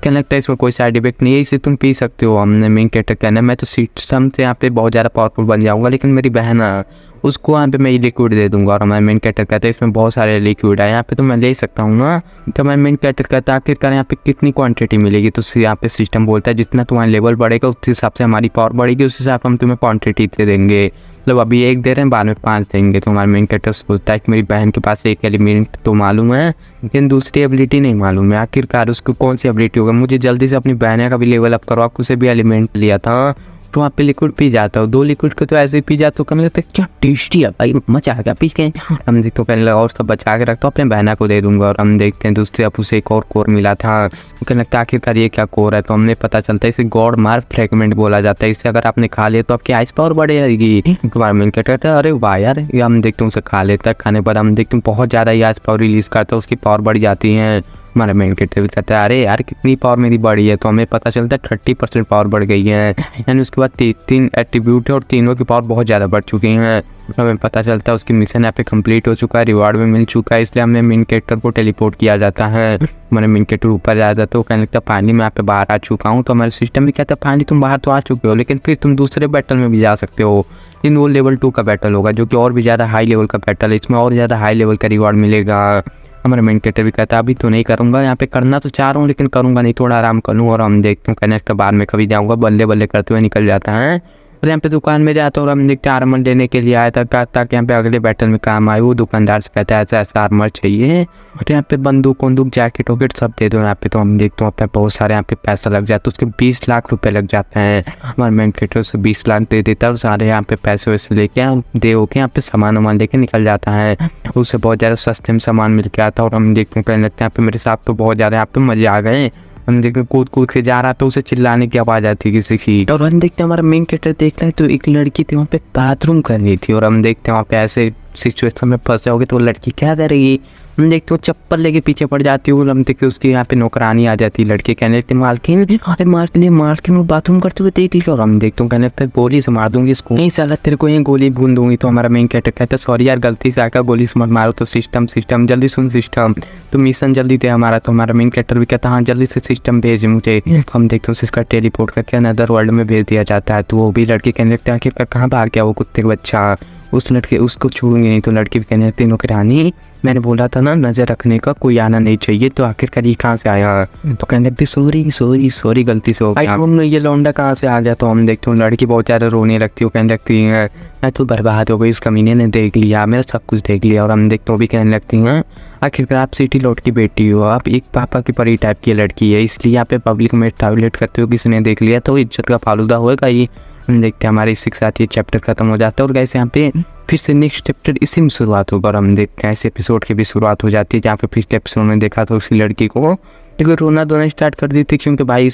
क्या लगता है इसमें कोई साइड इफेक्ट नहीं है, इसे तुम पी सकते हो। हमने मेन कैरेक्टर कहना है मैं तो सिस्टम से यहाँ पे बहुत ज़्यादा पावरफुल बन जाऊँगा लेकिन मेरी बहन है उसको यहाँ पे मैं लिक्विड दे दूंगा। और हमारे मेन कैरेक्टर कहते हैं इसमें बहुत सारे लिक्विड है यहाँ पे तो मैं ले सकता हूँ ना। तो हमारे मेन कैरेक्टर कहता है आखिरकार यहाँ पे कितनी क्वांटिटी मिलेगी। तो यहाँ पे सिस्टम बोलता है जितना तुम्हारा लेवल बढ़ेगा उस हिसाब से हमारी पावर बढ़ेगी, उस हिसाब से हम तुम्हें क्वांटिटी दे देंगे। मतलब अभी 1 दे रहे हैं बाद में 5 देंगे। तो हमारे मेन कैरेक्टर सोचता है कि मेरी बहन के पास एक एलिमेंट तो मालूम है लेकिन दूसरी एबिलिटी नहीं मालूम है। आखिरकार उसको कौन सी एबिलिटी होगा, मुझे जल्दी से अपनी बहन का भी लेवल अप करवा उसे भी एलिमेंट लिया था। तो वहाँ पे लिक्विड पी जाता हूँ 2 लिक्विड को तो ऐसे ही पी जाता हूँ। कम लगता है क्या टेस्टी है भाई, मजा आ गया पी के। हम देखते हो पहले और सब बचा के रखता हूँ अपने बहना को दे दूंगा। और हम देखते हैं दूसरे अब उसे एक और कोर मिला था। मुझे लगता है आखिरकार ये क्या कोर है। तो हमने पता चलता है इसे गॉड मार्क फ्रेगमेंट बोला जाता है। इससे अगर आपने खा लिया तो आपकी आइस पावर बढ़ जाएगी। तुम्हारा मेन कैरेक्टर है अरे वाह यार, ये हम देखते हैं उसे खा लेता है। खाने पर हम देखते हैं बहुत ज़्यादा ही आइस पावर रिलीज करता है, उसकी पावर बढ़ जाती है। हमारा मेन कैरेक्टर भी कहता है अरे यार कितनी पावर मेरी बढ़ी है। तो हमें पता चलता है 30% पावर बढ़ गई है। यानी उसके बाद 3 एट्रीब्यूट है और तीनों की पावर बहुत ज़्यादा बढ़ चुकी हैं। हमें पता चलता है उसकी मिशन यहाँ पे कंप्लीट हो चुका है, रिवार्ड भी मिल चुका है। इसलिए हमें मेन कैरेक्टर को टेलीपोर्ट किया जाता है। हमारे मेन कैरेक्टर ऊपर जा जाता है वो कहने लगता है फाइनली मैं यहाँ पे बाहर आ चुका हूँ। तो हमारे सिस्टम भी कहता है फाइनली तुम बाहर तो आ चुके हो लेकिन फिर तुम दूसरे बैटल में भी जा सकते हो। लेकिन वो लेवल 2 का बैटल होगा जो कि और भी ज़्यादा हाई लेवल का बैटल है, इसमें और ज़्यादा हाई लेवल का रिवार्ड मिलेगा। हमारा मेन कैरेक्टर भी कहता है अभी तो नहीं करूँगा, यहाँ पे करना तो चाह रहा हूँ लेकिन करूँगा नहीं, थोड़ा आराम कर लूँ। और हम देखते हैं कहने के बाद में कभी जाऊँगा, बल्ले बल्ले करते हुए निकल जाता है। और यहाँ पे दुकान में जाता है और हम देखते हैं आर्मर लेने के लिए आया था ताकि यहाँ पे अगले बैटल में काम आए। वो दुकानदार से कहता है ऐसा ऐसा आर्मर चाहिए और यहाँ पे बंदूक जैकेट वॉकेट सब दे दो यहाँ पे। तो हम देखते हैं बहुत सारे यहाँ पे पैसा लग जाता है, उसके 20 लाख रुपए लग जाते हैं। हमारे मेन कैरेक्टर उसे 20 लाख दे देता है और सारे यहाँ पे पैसे वैसे लेके दे होके यहाँ पे सामान वामान लेके निकल जाता है। उसे बहुत ज़्यादा सस्ते में सामान मिल के आता है। और हम देखते हैं कहने लगते हैं यहाँ पे मेरे साथ तो बहुत ज़्यादा यहाँ पे मजे आ गए। हम देखते कूद कूद के जा रहा था, उसे चिल्लाने की आवाज़ आती है किसी की। और हम देखते हैं हमारा मेन कैरेक्टर देखता है तो एक लड़की थी वहाँ पे बाथरूम कर रही थी। और हम देखते हैं वहाँ पे ऐसे सिचुएशन में फंसे होगे तो वो लड़की क्या करेगी, हम देखते हो चप्पल लेके पीछे पड़ जाती है। हम देखते उसकी यहाँ पे नौकरानी आ जाती है, लड़की कहने लगती है मालकिन अरे मालकिन वो बाथरूम करते हुए देख लीजिए। हम देखते कहने लगता है गोली से मार दूंगी इसको, नहीं साला तेरे को ये गोली भून दूंगी। तो हमारा मेन कैरेक्टर कहता है सॉरी यार गलती से आकर गोली से मत मारो। तो सिस्टम जल्दी सुन सिस्टम, तो मिशन जल्दी दे हमारा। तो हमारा मेन कैरेक्टर भी कहता है हाँ जल्दी से सिस्टम भेज मुझे। हम देखते हैं उसका टेलीपोर्ट करके अनदर वर्ल्ड में भेज दिया जाता है। तो वो भी लड़की कहने लगता है आखिरकार कहाँ भाग गया वो कुत्ते का बच्चा, उस लड़के उसको छोड़ूंगी नहीं। तो लड़की भी कहने लगती है नौकरानी मैंने बोला था ना नज़र रखने का, कोई आना नहीं चाहिए। तो आखिरकार ये कहाँ से आया। तो कहने लगती सॉरी गलती से हो गया, ये लौंडा कहाँ से आ गया। तो हम देखते हैं लड़की बहुत ज़्यादा रोने लगती है, वो कहने लगती है मैं तो बर्बाद हो गई, उस कमीने ने देख लिया, मेरा सब कुछ देख लिया। और हम देखते हैं वो भी कहने लगती हैं आखिरकार आप सिटी लॉर्ड की बेटी हो, आप एक पापा की परी टाइप की लड़की है, इसलिए यहाँ पे पब्लिक में टॉयलेट करते हो किसी ने देख लिया तो इज्जत का फालूदा होगा ही। हम देखते हैं हमारे इसी के साथ ये चैप्टर खत्म हो जाता है। और कैसे यहाँ पे फिर से नेक्स्ट चैप्टर इसी में शुरुआत होगा। और हम देखते हैं ऐसे एपिसोड की भी शुरुआत हो जाती है जहाँ पे पिछले एपिसोड में देखा था उसी लड़की को लेकिन रोना धोना स्टार्ट कर दी थी क्योंकि भाई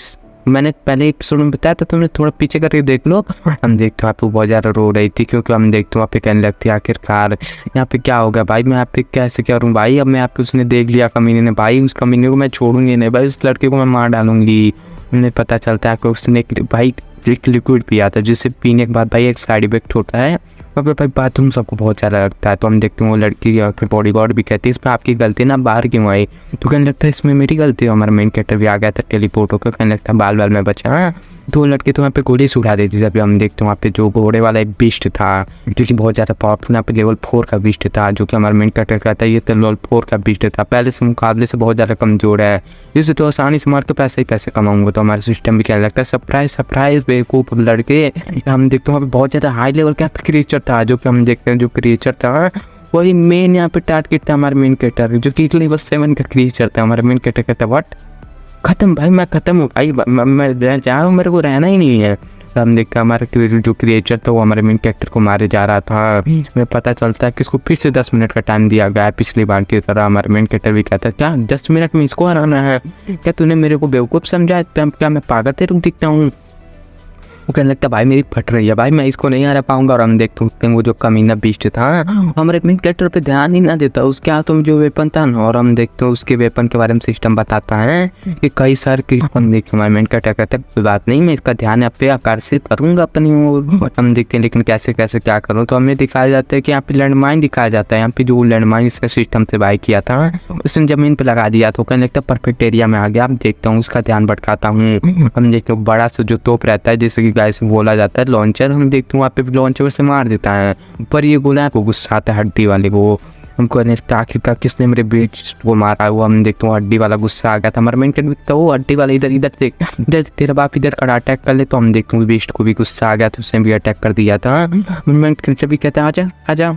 मैंने पहले एपिसोड में बताया था, तुमने थोड़ा पीछे करके देख लो। हम देखते हो आप बहुत ज़्यादा रो रही थी क्योंकि हम देखते हो वहाँ पे कहने लगती है आखिरकार यहाँ पे क्या होगा भाई, मैं आप पे कैसे करूँ भाई, अब मैं आपको उसने देख लिया कमीने ने भाई, उस कमीने को मैं छोड़ूंगी नहीं भाई, उस लड़के को मैं मार डालूंगी। उन्हें पता चलता है कि उसने भाई एक लिक्विड पिया था जिससे पीने के बाद भाई एक साइड इफेक्ट होता है और भाई बाथरूम सबको बहुत ज़्यादा लगता है। तो हम देखते हैं वो लड़की फिर बॉडी गार्ड भी कहती है इसमें आपकी गलती ना, बाहर क्यों आई। तो कहने लगता है इसमें मेरी गलती है। हमारा मेन कैरेक्टर भी आ गया था टेलीपोर्ट होकर, कहने लगता है बाल बाल में बचा। तो लड़के तो वहाँ पे गोली से उड़ा देती थी। अभी हम देखते हैं वहाँ पे जो घोड़े वाला एक बिस्ट था जो कि बहुत ज़्यादा पावरफुल यहाँ पे लेवल 4 का बिस्ट था, जो कि हमारा मेन कैरेक्टर कहता है ये तो लेवल 4 का बिस्ट था, पहले से मुकाबले से बहुत ज़्यादा कमजोर है, जिससे तो आसानी से मार के पैसे ही पैसे कमाऊंगा। तो हमारा सिस्टम भी कहने लगता है सरप्राइज बेवकूफ़ लड़के। हम देखते हैं वहाँ पे बहुत ज़्यादा हाई लेवल का क्रिएचर था, जो कि हम देखते हैं जो क्रिएचर था वही मेन यहाँ पे टारगेट था हमारे मेन कैरेक्टर, जो कि लेवल 7 का क्रिएचर था। हमारा मेन कैरेक्टर कहता है व्हाट खत्म भाई, मैं खत्म हूँ भाई, मैं जा रहा हूँ, मेरे को रहना ही नहीं है। हम देखते हैं हमारा जो क्रिएचर था वो हमारे मेन कैरेक्टर को मारे जा रहा था। हमें पता चलता है कि इसको फिर से 10 मिनट का टाइम दिया गया है पिछली बार की तरह। हमारे मेन कैरेक्टर भी कहता है क्या 10 मिनट में इसको हराना है? क्या तूने मेरे को बेवकूफ़ समझा है? क्या मैं पागल तेरे दिखता हूँ? वो कहने लगता भाई मेरी फट रही है भाई, मैं इसको नहीं हरा पाऊंगा। और हम देखते हैं वो जो कमीना बीस्ट था हमारे मेन कैरेक्टर पे ध्यान ही ना देता, उसके हाथों में जो वेपन था ना। और हम देखते हैं उसके वेपन के बारे में सिस्टम बताता है कि कई सारे की हम देखते हमारे मेन कैरेक्टर कहते हैं कोई बात नहीं, मैं इसका ध्यान यहाँ पे आकर्षित करूंगा अपनी ओर। हम देखते हैं लेकिन कैसे कैसे क्या करूँ, तो हमें दिखाया जाता है कि यहाँ पे लैंडमाइन दिखाया जाता है। यहाँ पे जो लैंडमाइन इसका सिस्टम से बाई किया था उसने ज़मीन पे लगा दिया, तो कहने लगता परफेक्ट एरिया में आ गया। अब देखता हूँ उसका ध्यान भटकाता हूँ। हम देखते हैं बड़ा सा जो तोप रहता है जैसे कि गाइस बोला जाता है लॉन्चर, हम देखते हैं वहाँ पे लॉन्चर से मार देता है। पर ये गोला को गुस्सा आता है हड्डी वाले को। हमको आखिरकार किसने मेरे बेच को मारा है? वो हम देखते हैं हड्डी वाला गुस्सा आ गया था। हमारा मेन कैरेक्टर वो हड्डी वाला इधर इधर देख इधर तेरा बाप इधर कर अटैक कर ले, तो हम देखते हैं बेस्ट को भी गुस्सा आ गया था, उसने भी अटैक कर दिया था। मेन कैरेक्टर भी कहता है आजा आजा।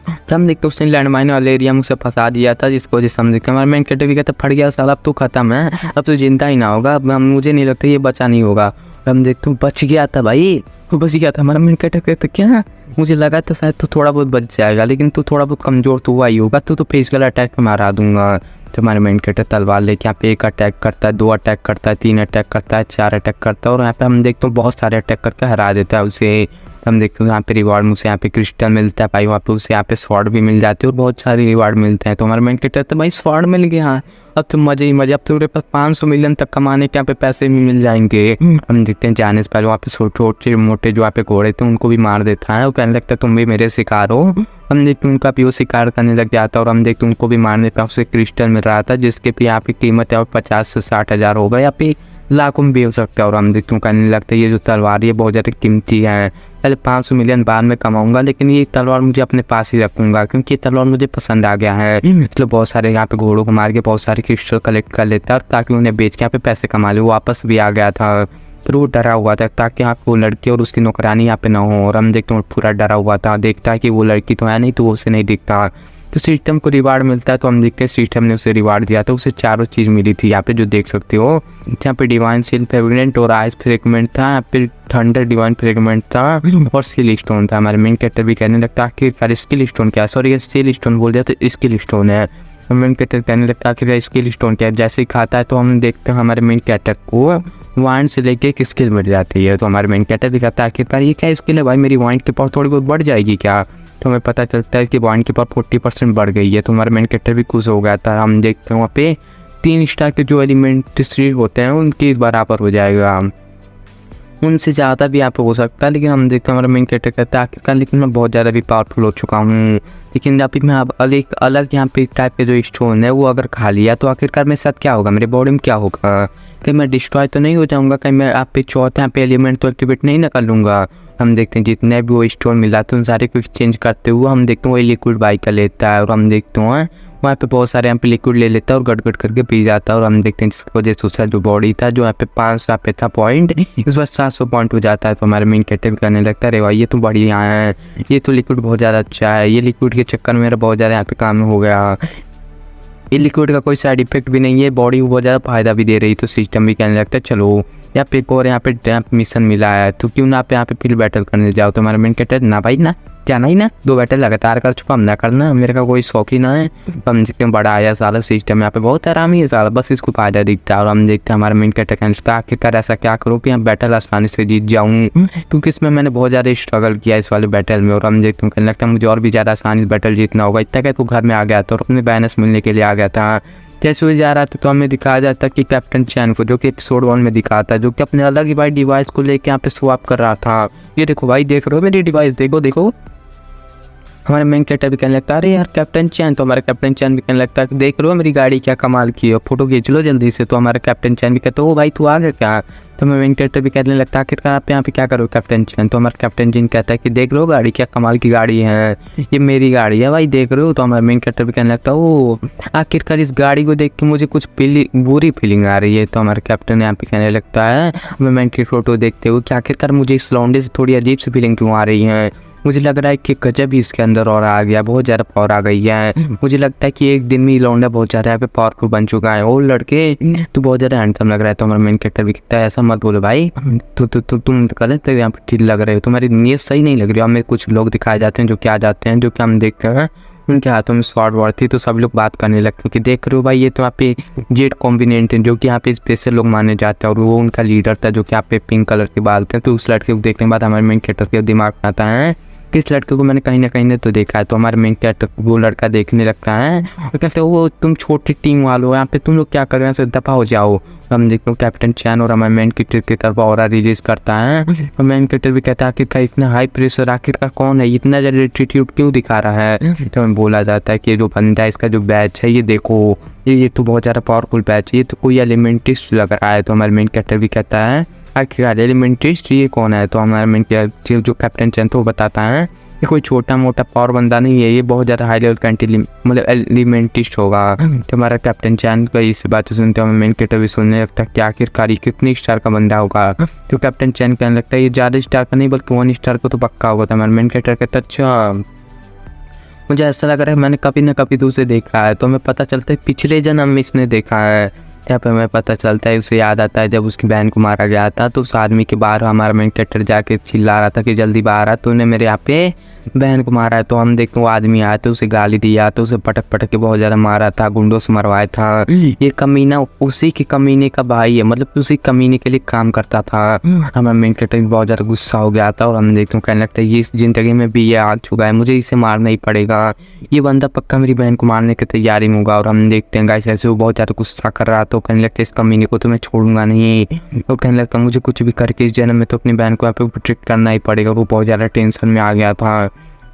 फिर हम देखते उसने लैंडमाइन वाले एरिया में उसे फंसा दिया था, जिसको वजह से हम देखते हमारा मेन कैरेक्टर भी कहता फट गया साला, अब तो खत्म है, अब तो जिंदा ही ना होगा, अब मुझे नहीं लगता ये बचा नहीं होगा। हम देखते बच गया था भाई, वो बच गया था। हमारा मेन कैरेक्टर कहता क्या मुझे लगा था शायद तो थोड़ा बहुत बच जाएगा, लेकिन तू थोड़ा बहुत कमज़ोर तो हुआ ही होगा, तो फेसिकल अटैक में मारा दूंगा। तो हमारे मेन कैरेक्टर तलवार लेके यहाँ पे 1 अटैक करता है, 2 अटैक करता है, 3 अटैक करता है, 4 अटैक करता है, और यहाँ पे हम देखते हैं बहुत सारे अटैक करके हरा देता है उसे। हम देखते हैं यहाँ पे रिवार्ड में उसे यहाँ पे क्रिस्टल मिलता है भाई, वहाँ पे उसे यहाँ पे स्वॉर्ड भी मिल जाते हैं और बहुत सारे रिवार्ड मिलते हैं। तो हमारे मेन कैरेक्टर तो भाई स्वॉर्ड मिल गया, अब तो मजे ही मजे, अब तो मेरे पास 500 मिलियन तक कमाने के यहाँ पे पैसे भी मिल जाएंगे। हम देखते हैं जाने से पहले वहाँ पे छोटे मोटे जो यहाँ पे घोड़े थे उनको भी मार देता है। वो कहने लगता है तुम भी मेरे शिकार हो। हम देखते हैं उनका भी वो शिकार करने लग जाता है और हम देखते हैं उनको भी मारने का उसे क्रिस्टल मिल रहा था, जिसके भी यहाँ पे कीमत है 50 से 60 हज़ार होगा, यहाँ पे लाखों में भी हो सकता है। और हम देखते हैं कहने लगता है ये जो तलवार ये बहुत ज़्यादा कीमती है, पहले 500 मिलियन बाद में कमाऊंगा, लेकिन ये तलवार मुझे अपने पास ही रखूंगा क्योंकि ये तलवार मुझे पसंद आ गया है। मतलब बहुत सारे यहाँ पे घोड़ों को मार के बहुत सारे क्रिस्टल कलेक्ट कर लेता है ताकि उन्हें बेच के यहाँ पे पैसे कमा ले। वो वापस भी आ गया था, फिर वो डरा हुआ था ताकि यहाँ पे वो लड़की और उसकी नौकरानी यहाँ पे ना हो। और हम देखते हैं पूरा डरा हुआ था, देखता है कि वो लड़की तो है नहीं, तो उसे नहीं दिखता। तो सिस्टम को रिवार्ड मिलता है, तो हम देखते हैं सिस्टम ने उसे रिवार्ड दिया था, उसे चारों चीज़ मिली थी यहाँ पे जो देख सकते हो। यहाँ पे डिवाइन सील फ्रेगमेंट और आइस फ्रेगमेंट था, यहाँ पे थंडर डिवाइन फ्रेगमेंट था और स्किल स्टोन था। हमारे मेन कैरेक्टर भी कहने लगता आखिरकार स्किल स्टोन क्या, सॉरी ये स्किल स्टोन बोल दिया तो स्किल स्टोन है। मेन कैरेक्टर कहने लगता आखिर स्किल स्टोन क्या है। जैसे ही खाता है तो हम देखते हैं हमारे मेन कैरेक्टर को वाइंड से लेके एक स्किल बढ़ जाती है। तो हमारे मेन कैरेक्टर भी कहता है आखिरकार ये क्या स्किल है भाई, मेरी वाइंड की पावर थोड़ी बहुत बढ़ जाएगी क्या? तो हमें पता चलता है कि वाइंड की पावर 40% बढ़ गई है। तो हमारा मेन कैरेक्टर भी खुश हो गया था। हम देखते हैं वहाँ पे 3 स्टार के जो एलिमेंट स्ट्रीट होते हैं उनके बराबर हो जाएगा, उनसे ज़्यादा भी यहाँ पे हो सकता है। लेकिन हम देखते हैं हमारा मेन कैरेक्टर कहता है आखिरकार लेकिन मैं बहुत ज़्यादा भी पावरफुल हो चुका हूँ, लेकिन जब भी मैं अब अलग यहाँ पे टाइप के जो स्टोन है वो अगर खा लिया तो आखिरकार मेरे साथ क्या होगा, मेरे बॉडी में क्या होगा? कहीं मैं डिस्ट्रॉय तो नहीं हो जाऊँगा? कहीं मैं आप पे चौथे यहाँ पे एलिमेंट तो एक्टिवेट नहीं ना कर लूँगा? हम देखते हैं जितने भी वो स्टोन मिला तो उन सारे को एक्सचेंज करते हुए हम देखते हैं वो लिक्विड बाई कर लेता है। और हम देखते हैं वहाँ पे बहुत सारे यहाँ पे लिक्विड ले लेता है और गड़गड़ करके पी जाता है। और हम देखते हैं जिसकी वजह से उसका जो बॉडी था जो यहाँ पे 500 पे था पॉइंट, इस बार 700 पॉइंट हो जाता है। तो हमारे मेन कैरेक्टर करने लगता है अरे भाई ये तो बढ़िया है, ये तो लिक्विड बहुत ज़्यादा अच्छा है, ये लिक्विड के चक्कर में मेरा बहुत ज़्यादा यहाँ पे काम हो गया, ये लिक्विड का कोई साइड इफेक्ट भी नहीं है, बॉडी को बहुत ज़्यादा फायदा भी दे रही। तो सिस्टम भी कहने लगता है चलो यहाँ पे एक और यहाँ पे डैम्प मिशन मिला है तो क्यों ना आप यहाँ पे फील्ड बैटल करने जाओ। तो हमारा मेन कैरेक्टर ना भाई ना जाना ही ना, 2 बैटल लगातार कर चुका, हम ना करना, मेरे का कोई शौक ही ना है। हम देखते हैं बड़ा आया सारा सिस्टम यहाँ पे बहुत आरामी है सारा, बस इसको फायदा दिखता है। और हम देखते हैं हमारा मेन कैरेक्टर कहता है आखिरकार ऐसा क्या करूँ कि यहाँ बैटल आसानी से जीत जाऊँ, क्योंकि इसमें मैंने बहुत ज़्यादा स्ट्रगल किया इस वाले बैटल में। और हम देखते हैं कहने लगता है मुझे और भी ज़्यादा आसानी से बैटल जीतना होगा। इतना क्या तो घर में आ गया था और अपने बैनस मिलने के लिए आ गया था। जैसे हुए जा रहा था तो हमें दिखाया जाता कि कैप्टन चैन को, जो कि एपिसोड 1 में दिखाता है, जो कि अपने अलग ही भाई डिवाइस को लेके यहाँ पे स्वैप कर रहा था। ये देखो भाई, देख रहे हो मेरी डिवाइस, देखो देखो। हमारे मेन कैरेक्टर भी कहने लगता है अरे यार कैप्टन चैन, तो हमारा कैप्टन चैन भी कहने लगता है देख लो मेरी गाड़ी क्या कमाल की है, फोटो खींच लो जल्दी से। तो हमारा कैप्टन चैन भी कहते ओ भाई तू आ गया क्या? तो हमें मेन कैरेक्टर भी कहने लगता है आखिरकार आप यहाँ पे क्या करो कैप्टन चैन? तो हमारा कैप्टन चैन कहता है कि देख लो गाड़ी क्या कमाल की गाड़ी है, ये मेरी गाड़ी है भाई, देख रहे हो। तो हमारा मेन कैरेक्टर भी कहने लगता है ओ आखिरकार इस गाड़ी को देख के मुझे कुछ बुरी फीलिंग आ रही है। तो हमारा कैप्टन यहाँ पे कहने लगता है हमें मेन की फोटो देखते हुए कि आखिरकार मुझे इस लौंडे से थोड़ी अजीब सी फीलिंग क्यों आ रही है। मुझे लग रहा है कि गजब ही इसके अंदर और आ गया, बहुत ज़्यादा पावर आ गई है। मुझे लगता है कि एक दिन में ही लौंडा बहुत ज़्यादा यहाँ पे पावरफुल बन चुका है। ओ लड़के तू बहुत ज़्यादा हैंडसम लग रहा है, तो हमारा मेन कैरेक्टर भी कहता है ऐसा मत बोलो भाई, तुम गलत है यहाँ पे ठीक लग रहे हो, तुम्हारी नीयत सही नहीं लग रही। हमें कुछ लोग दिखाए जाते हैं जो कि आ जाते हैं, जो कि हम देखते हैं उनके हाथों में स्वॉर्ड वॉर्ड थी, तो सब लोग बात करने लगते हैं कि देख रहे हो भाई ये तो यहाँ पे जेड कॉम्बिनेंट है, जो कि यहाँ पे स्पेशल लोग माने जाते हैं, और वो उनका लीडर था जो कि यहाँ पे पिंक कलर के बाल थे। तो उस लड़के को देखने के बाद हमारे मेन कैरेक्टर के दिमाग में आता है कि इस लड़के को मैंने कहीं ना कहीं तो देखा है। तो हमारे मेन कैरेक्टर वो लड़का देखने लगता है और कहते हैं वो तुम छोटी टीम वालों यहाँ पे तुम लोग क्या कर रहे हो, यहाँ से दफा हो जाओ। हम देखते हैं कैप्टन चैन और हमारे मेन कैरेक्टर की तरफ ऑरा रिलीज करता है, और मेन कैरेक्टर भी कहता है आखिरकार इतना हाई प्रेशर आखिरकार कौन है, इतना ज़्यादा एटीट्यूड क्यों दिखा रहा है। तो हमें बोला जाता है कि जो बंदा है इसका जो बैच है ये देखो, ये तो बहुत ज़्यादा पावरफुल बैच है, ये तो कोई एलिमेंटिस्ट लग रहा है। तो हमारे मेन कैरेक्टर भी कहता है आखिरकार एलिमेंटिस्ट ये कौन है। तो हमारे मेन कैरेक्टर जो कैप्टन चैन तो वो बताता है ये कोई छोटा मोटा पावर बंदा नहीं है, ये बहुत ज़्यादा हाई लेवल का मतलब एलिमेंटिस्ट होगा। तो हमारा कैप्टन चैन का इस बात सुनते हैं मेन कैरेक्टर भी सुनने लगता है कि आखिरकार ये कितनी स्टार का बंदा होगा। तो कैप्टन चैन कहने लगता है ये ज़्यादा स्टार का नहीं बल्कि 1 स्टार का तो पक्का होगा। तो हमारा मेन कैरेक्टर कहता है अच्छा मुझे ऐसा लग रहा है मैंने कभी ना कभी तो उसे देखा है। तो हमें पता चलता है पिछले जन्म में इसने देखा है। यहाँ पे हमें पता चलता है उसे याद आता है जब उसकी बहन को मारा गया था, तो उस आदमी के बाहर हमारा मेन कैरेक्टर जाके चिल्ला रहा था कि जल्दी बाहर आ, तूने मेरे यहाँ पे बहन को मारा है। तो हम देखते वो आदमी आया था, उसे गाली दिया, तो उसे पटक पटक के बहुत ज़्यादा मारा था, गुंडों से मरवाया था। ये कमीना उसी के कमीने का भाई है, मतलब उसी कमीने के लिए काम करता था। हमारा मेन कैरेक्टर बहुत ज़्यादा गुस्सा हो गया था और हम देखते कहने लगता है ये इस ज़िंदगी में भी ये आ चुका है, मुझे इसे मारना ही पड़ेगा, ये बंदा पक्का मेरी बहन को मारने की तैयारी में होगा। और हम देखते हैं गाइस ऐसे वो बहुत ज़्यादा गुस्सा कर रहा, तो कहने लगता है इस कमीने को तो मैं छोड़ूंगा नहीं। तो कहने लगता मुझे कुछ भी करके इस जन्म में तो अपनी बहन को यहाँ पे प्रोटेक्ट करना ही पड़ेगा। वो बहुत ज़्यादा टेंशन में आ गया था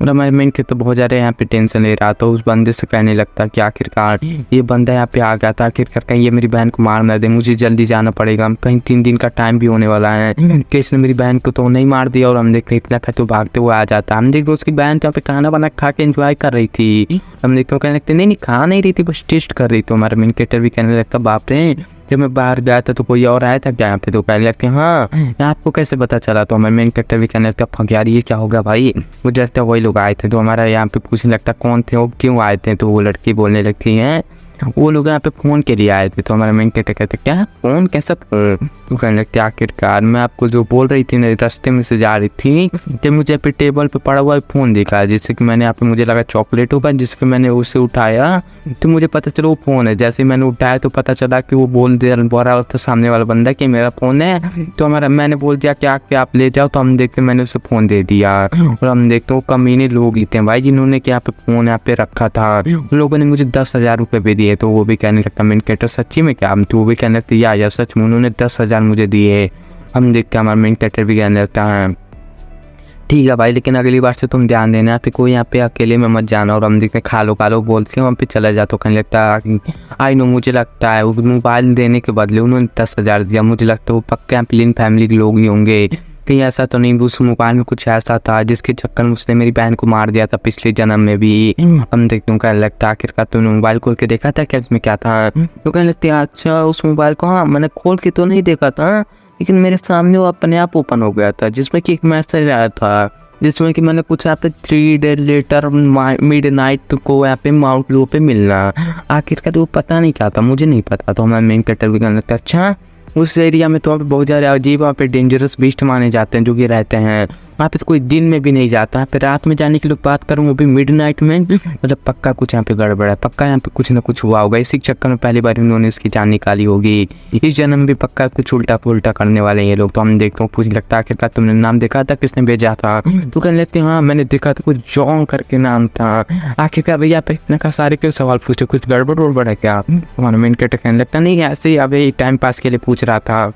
और हमारे मेन के तो बहुत ज़्यादा यहाँ पे टेंशन ले रहा था। उस बंदे से कहने लगता कि आखिरकार ये बंदा यहाँ पे आ गया था, आखिरकार कहीं ये मेरी बहन को मार ना दे, मुझे जल्दी जाना पड़ेगा, कहीं 3 दिन का टाइम भी होने वाला है कि इसने मेरी बहन को तो नहीं मार दिया। और हम देखते इतना खा तो भागते हुए आ जाता। हम देखते उसकी बहन तो यहाँ पे खाना बना खा के एंजॉय कर रही थी। हम देखते कहने लगते नहीं खा नहीं रही थी, बस टेस्ट कर रही थी। हमारा मेन कैरेक्टर भी कहने लगता बाप रे जब मैं बाहर गया था तो कोई और आया था क्या यहाँ पे। तो कहने लगते हाँ आपको कैसे पता चला। तो हमारे मेन कैरेक्टर भी कहने लगता फक यार ये क्या हो गया भाई, मुझे लगता है वही लोग आए थे। तो हमारा यहाँ पे पूछने लगता कौन थे वो क्यों आए थे। तो वो लड़की बोलने लगती है वो लोग यहाँ पे फ़ोन के लिए आए थे। तो हमारा मेन कैरेक्टर कहते क्या फ़ोन कैसा फ़ोन। तो कहने लगते आखिरकार मैं आपको जो बोल रही थी ना रास्ते में से जा रही थी तो मुझे पे टेबल पे पड़ा हुआ फ़ोन दिखा, जिससे कि मैंने यहाँ पे मुझे लगा चॉकलेट होगा, जिसके मैंने उसे उठाया तो मुझे पता चला वो फ़ोन है। जैसे मैंने उठाया तो पता चला कि वो बोल रहा था सामने वाला बंदा कि मेरा फ़ोन है। तो हमारा मैंने बोल दिया कि आके आप ले जाओ। तो हम देखते मैंने उसे फ़ोन दे दिया और हम देखते वो कमीने लोग ही थे भाई जिन्होंने कि यहाँ पे फ़ोन यहाँ पे रखा था। उन लोगों ने मुझे 10,000 रुपये भी दिए। तो वो भी कहने लगता मेन कैरेक्टर सच्ची में क्या। तो वो भी कहने लगता या सच में उन्होंने 10,000 मुझे दिए। हम देखते हमारा मेन कैरेक्टर भी कहने लगता है ठीक है भाई लेकिन अगली बार से तुम ध्यान देना फिर कोई यहाँ पे अकेले में मत जाना। और हम देखते खा लो बोलते हैं वहाँ पे चला जा। तो कहने लगता आई नो मुझे लगता है वो मोबाइल देने के बदले उन्होंने 10,000 दिया, मुझे लगता है वो पक्के प्लेन फैमिली के लोग ही होंगे, कहीं ऐसा तो नहीं उस मोबाइल में कुछ ऐसा था जिसके चक्कर में उसने मेरी बहन को मार दिया था पिछले जन्म में भी। हम देखते हैं कहने लगता आखिरकार तुमने मोबाइल खोल के देखा था क्या उसमें क्या था। तो कहने लगते अच्छा उस मोबाइल को हाँ मैंने खोल के तो नहीं देखा था लेकिन मेरे सामने वो अपने आप ओपन हो गया था जिसमें कि एक मैसेज आया था जिसमें कि मैंने पूछा यहाँ पे 3 डेज लेटर मिडनाइट को यहाँ पे माउंट लो पे मिलना। आखिरकार वो पता नहीं क्या था, मुझे नहीं पता। तो हमारा मेन कैरेक्टर भी कहने लगता अच्छा उस एरिया में तो वहाँ पे बहुत ज़्यादा अजीब वहाँ पे डेंजरस बीस्ट माने जाते हैं जो कि रहते हैं वहाँ पे। तो कोई दिन में भी नहीं जाता, फिर रात में जाने की लोग बात करूँ वो भी मिडनाइट में, मतलब पक्का कुछ यहाँ पे गड़बड़ है, पक्का यहाँ पे कुछ ना कुछ हुआ होगा। इसी चक्कर में पहली बार उन्होंने उसकी जान निकाली होगी। इस जन्म भी पक्का कुछ उल्टा पुल्टा करने वाले हैं ये लोग। तो हम देखते हैं पूछ लगता है आखिरकार तुमने नाम देखा था किसने भेजा था। तो कहने लगते हाँ मैंने देखा था कुछ जॉन करके नाम था। आखिरकार भैया पे इतने का सारे क्यों सवाल पूछो, कुछ गड़बड़ उड़बड़ है क्या। हमारा मेन कैरेक्टर कहने लगता नहीं ऐसे ही अभी टाइम पास के लिए पूछ रहा था।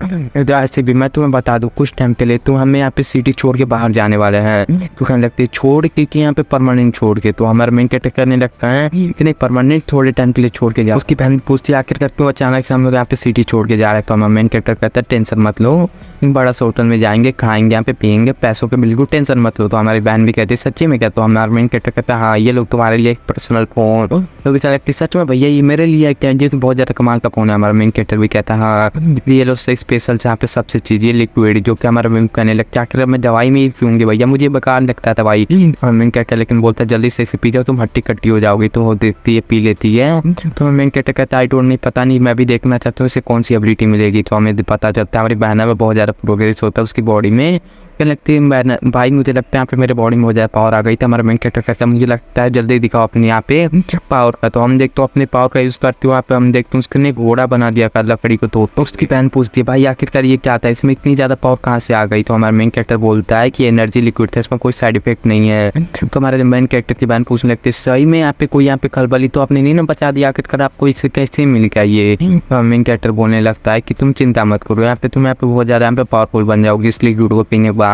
ऐसे भी मैं तुम्हें बता दूँ कुछ टाइम के लिए तो हमें यहाँ पे सिटी छोड़ के बाहर जाने वाले हैं। तो कहने लगते हैं छोड़ के कि यहाँ पे परमानेंट छोड़ के। तो हमारा मेन कैरेक्टर करने लगता है कि नहीं परमानेंट थोड़े टाइम के लिए छोड़ के जाओ। उसकी बहन पूछती है आखिरकार क्यों अचानक से हम लोग यहाँ पे सिटी छोड़ के जा रहे हैं। तो हमारा मेन कैरेक्टर कहता है टेंशन मत लो, बड़ा सा होटल में जाएंगे खाएंगे यहाँ पे पियेंगे, पैसों के बिल्कुल टेंशन मत लो। तो हमारी बहन भी कहती है सच्ची में क्या। तो हमारा मेन कैरेक्टर कहता है हाँ ये लोग तुम्हारे लिए एक पर्सनल फोन। तो सच में भैया ये मेरे लिए क्या है, तो बहुत ज़्यादा कमाल का फोन है। हमारा मेन कैरेक्टर भी कहता है हाँ ये लोग से स्पेशल यहाँ पे सबसे चीज़ ये लिक्विड जो कि हमारा मेन कहने लगता है आखिर मैं दवाई में पीऊंगी भैया, मुझे बेकार लगता था भाई। मेन कैरेक्टर लेकिन बोलता है जल्दी से इसे पी जाओ, तुम हट्टी कट्टी हो जाओगी। तो वो देखती है पी लेती है। तो मेन कैरेक्टर कहता है आई डोंट नहीं, पता नहीं, मैं भी देखना चाहता हूँ इसे कौन सी एबिलिटी मिलेगी। तो हमें पता चलता है हमारी बहना में बहुत ज़्यादा प्रोग्रेस होता है उसकी बॉडी में। क्या लगती है बहना भाई, मुझे लगता है यहाँ पे मेरे बॉडी में हो जाए पावर आ गई। तो हमारा मेन कैरेक्टर कहता है मुझे लगता है जल्दी दिखाओ अपने यहाँ पे पावर का। तो हम देखते हो अपने पावर का यूज़ करते हो। यहाँ पे हम देखते हैं उसने घोड़ा बना दिया कर लकड़ी को तोड़। तो उसकी बहन पूछती है भाई आखिरकार ये क्या था, इसमें इतनी ज़्यादा पावर कहाँ से आ गई। तो हमारा मेन कैरेक्टर बोलता है कि एनर्जी लिक्विड था, इसमें कोई साइड इफेक्ट नहीं है। तो हमारे मेन कैरेक्टर की बहन पूछने लगती है सही में यहाँ पे कोई यहाँ पे खलबली तो आपने नहीं ना बचा दिया, आखिरकार आपको इससे कैसे मिल गया ये। तो मेन कैरेक्टर बोलने लगता है कि तुम चिंता मत करो, यहाँ पे बहुत ज़्यादा यहाँ पे पावरफुल बन जाओगी इस लिक्विड को पीने के बाद।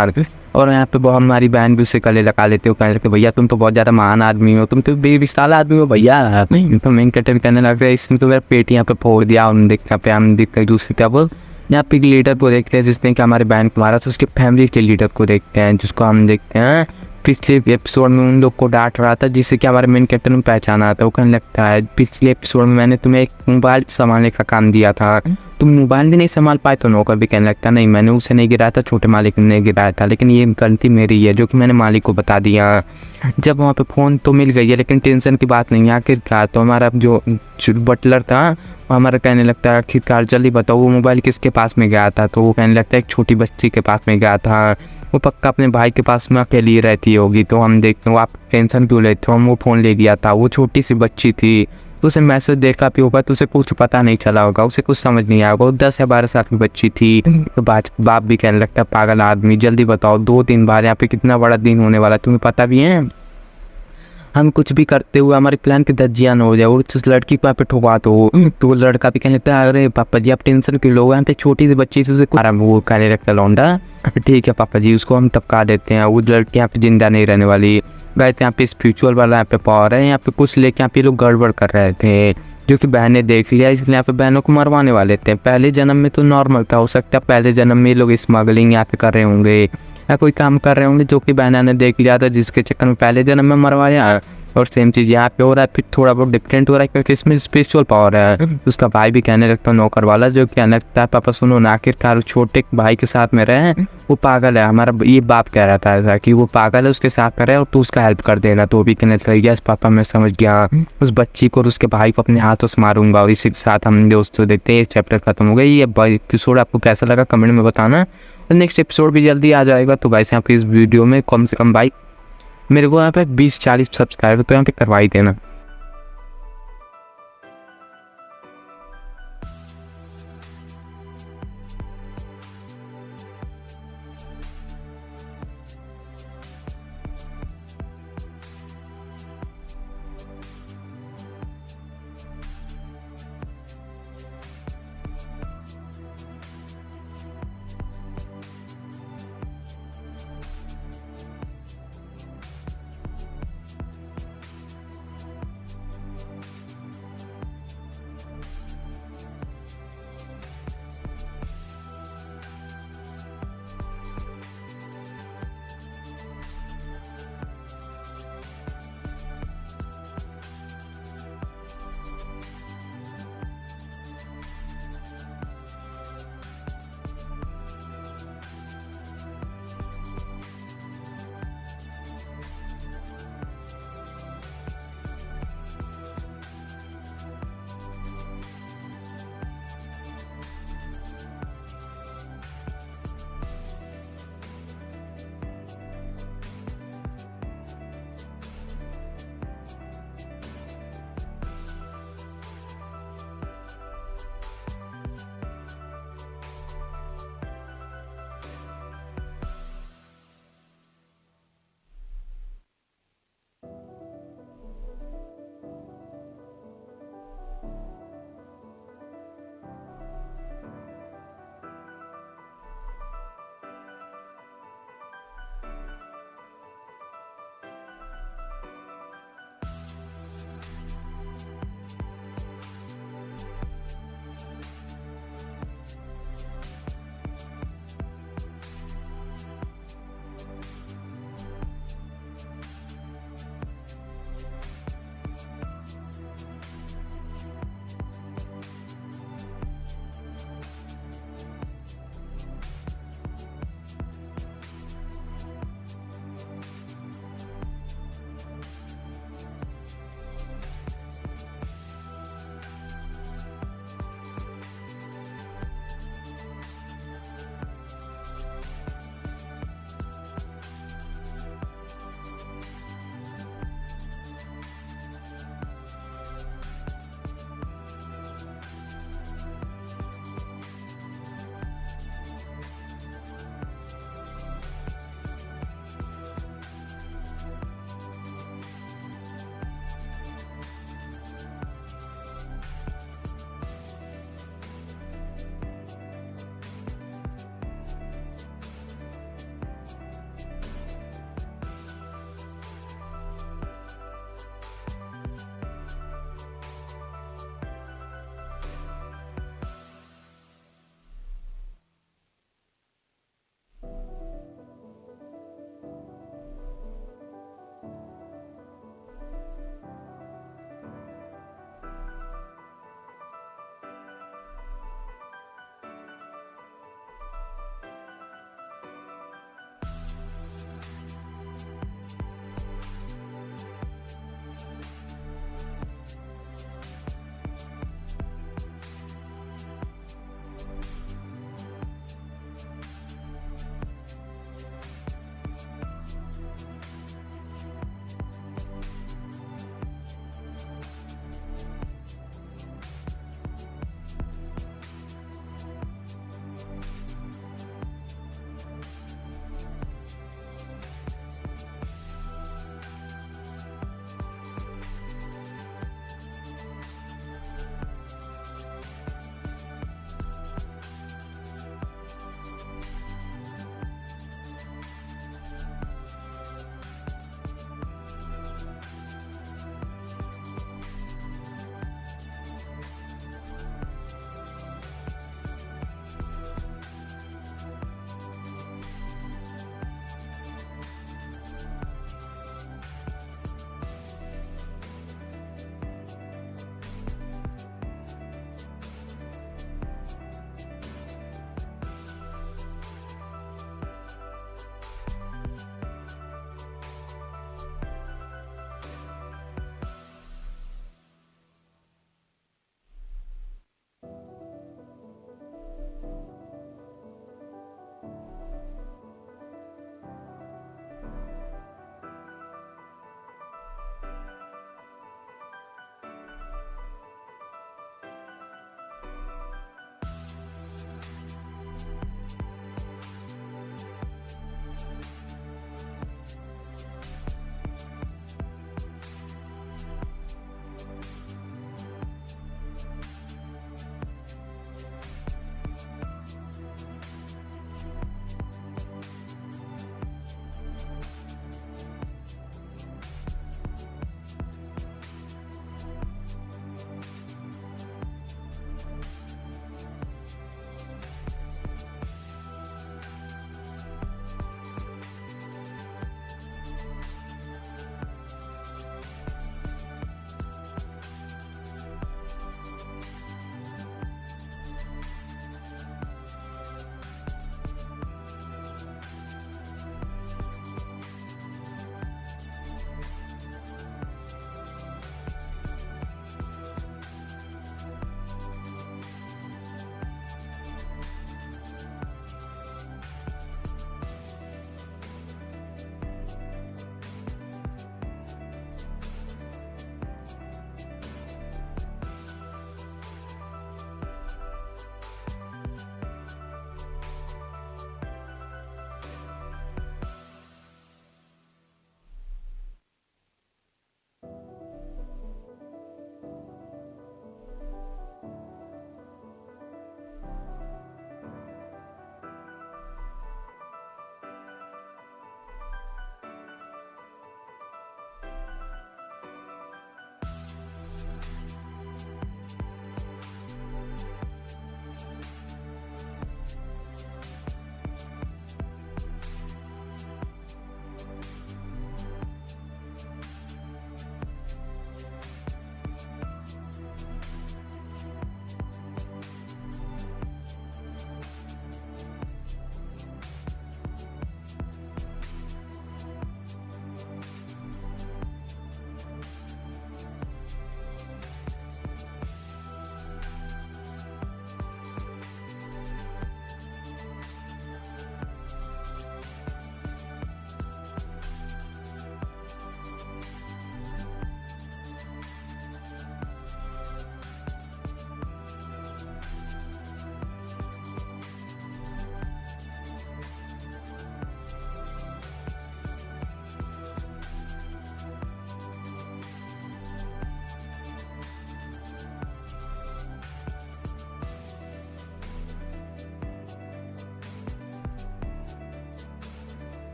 और यहाँ पे बहुत हमारी बहन भी उससे गले लगा लेते हो, कहने लगते भैया तुम तो बहुत ज़्यादा महान आदमी हो, तुम तो बेमिसाल आदमी हो भैया। तो मेन कैरेक्टर कहने लगता है इसने तो मेरा पेट यहाँ पे फोड़ दिया। और देखते पे हम देखते दूसरी तरफ यहाँ पे लीडर को देखते हैं जिसने कि हमारे बहन को मारा। तो उसके फैमिली के लीडर को देखते हैं जिसको हम देखते हैं पिछले एपिसोड में उन लोग को डांट रहा था जिससे कि हमारे मेन कैरेक्टर में पहचाना आता है। वो कहने लगता है पिछले एपिसोड में मैंने तुम्हें एक मोबाइल संभालने का काम दिया था, तुम मोबाइल भी नहीं संभाल पाए। तो नौकर भी कहने लगता नहीं, मैंने उसे नहीं गिराया था, छोटे मालिक ने गिराया था, लेकिन ये गलती मेरी है जो कि मैंने मालिक को बता दिया। जब वहाँ पे फ़ोन तो मिल गई है लेकिन टेंशन की बात नहीं है आखिरकार। तो हमारा जो बटलर था वो हमारा कहने लगता है आखिरकार जल्दी बताओ वो मोबाइल किसके पास में गया था। तो वो कहने लगता है एक छोटी बच्ची के पास में गया था, वो पक्का अपने भाई के पास में अकेली रहती होगी। तो हम देखते हैं आप टेंशन क्यों लेते हो, हम वो फ़ोन ले गया था, वो छोटी सी बच्ची थी, तो उसे मैसेज देखा भी होगा तो उसे कुछ पता नहीं चला होगा, उसे कुछ समझ नहीं आया होगा, वो 10 या 12 साल की बच्ची थी। तो बाप भी कहने लगता है पागल आदमी जल्दी बताओ 2-3 बार यहाँ पे कितना बड़ा दिन होने वाला तुम्हें पता भी है, हम कुछ भी करते हुए हमारे प्लान की धज्जियां न हो जाए और उस लड़की को यहाँ पे ठुकवा दो। तो वो लड़का भी कहने लगता है अरे पापा जी आप टेंशन क्यों लो, यहाँ पे छोटी सी बच्ची से उसे वो कहने लगता लौंडा ठीक है पापा जी उसको हम टपका देते हैं, वो लड़की यहाँ पे जिंदा नहीं रहने वाली। गए थे यहाँ पे स्पिरिचुअल वाला यहाँ पे पावर है, यहाँ पे कुछ लेके यहाँ पे लोग गड़बड़ कर रहे थे जो कि बहन ने देख लिया, इसलिए यहाँ पे बहनों को मरवाने वाले थे। पहले जन्म में तो नॉर्मल था, हो सकता है पहले जन्म में लोग स्मगलिंग यहाँ पे कर रहे होंगे या कोई काम कर रहे होंगे जो कि बहना ने देख लिया था जिसके चक्कर में पहले जन्म में मरवाया। और सेम चीज़ यहाँ पे हो रहा है, फिर थोड़ा बहुत डिफरेंट हो रहा है क्योंकि इसमें स्पिरिचुअल पावर है। उसका भाई भी कहने लगता है नौकर वाला जो कहने लगता है पापा सुनो ना, आखिरकार छोटे भाई के साथ में रहे वो पागल है, हमारा ये बाप कह रहा था ऐसा कि वो पागल है उसके साथ में रहे और तू उसका हेल्प कर देना। तो वो भी कहने लगा यस पापा मैं समझ गया, उस बच्ची को और उसके भाई को अपने हाथों से मारूंगा। और इसी के साथ हम दोस्तों देखते हैं ये चैप्टर खत्म हो गया। ये एपिसोड आपको कैसा लगा कमेंट में बताना, और नेक्स्ट एपिसोड भी जल्दी आ जाएगा। तो गाइस यहाँ पे इस वीडियो में कम से कम भाई मेरे को यहाँ पे 20-40 सब्सक्राइबर तो यहाँ पे करवा ही देना।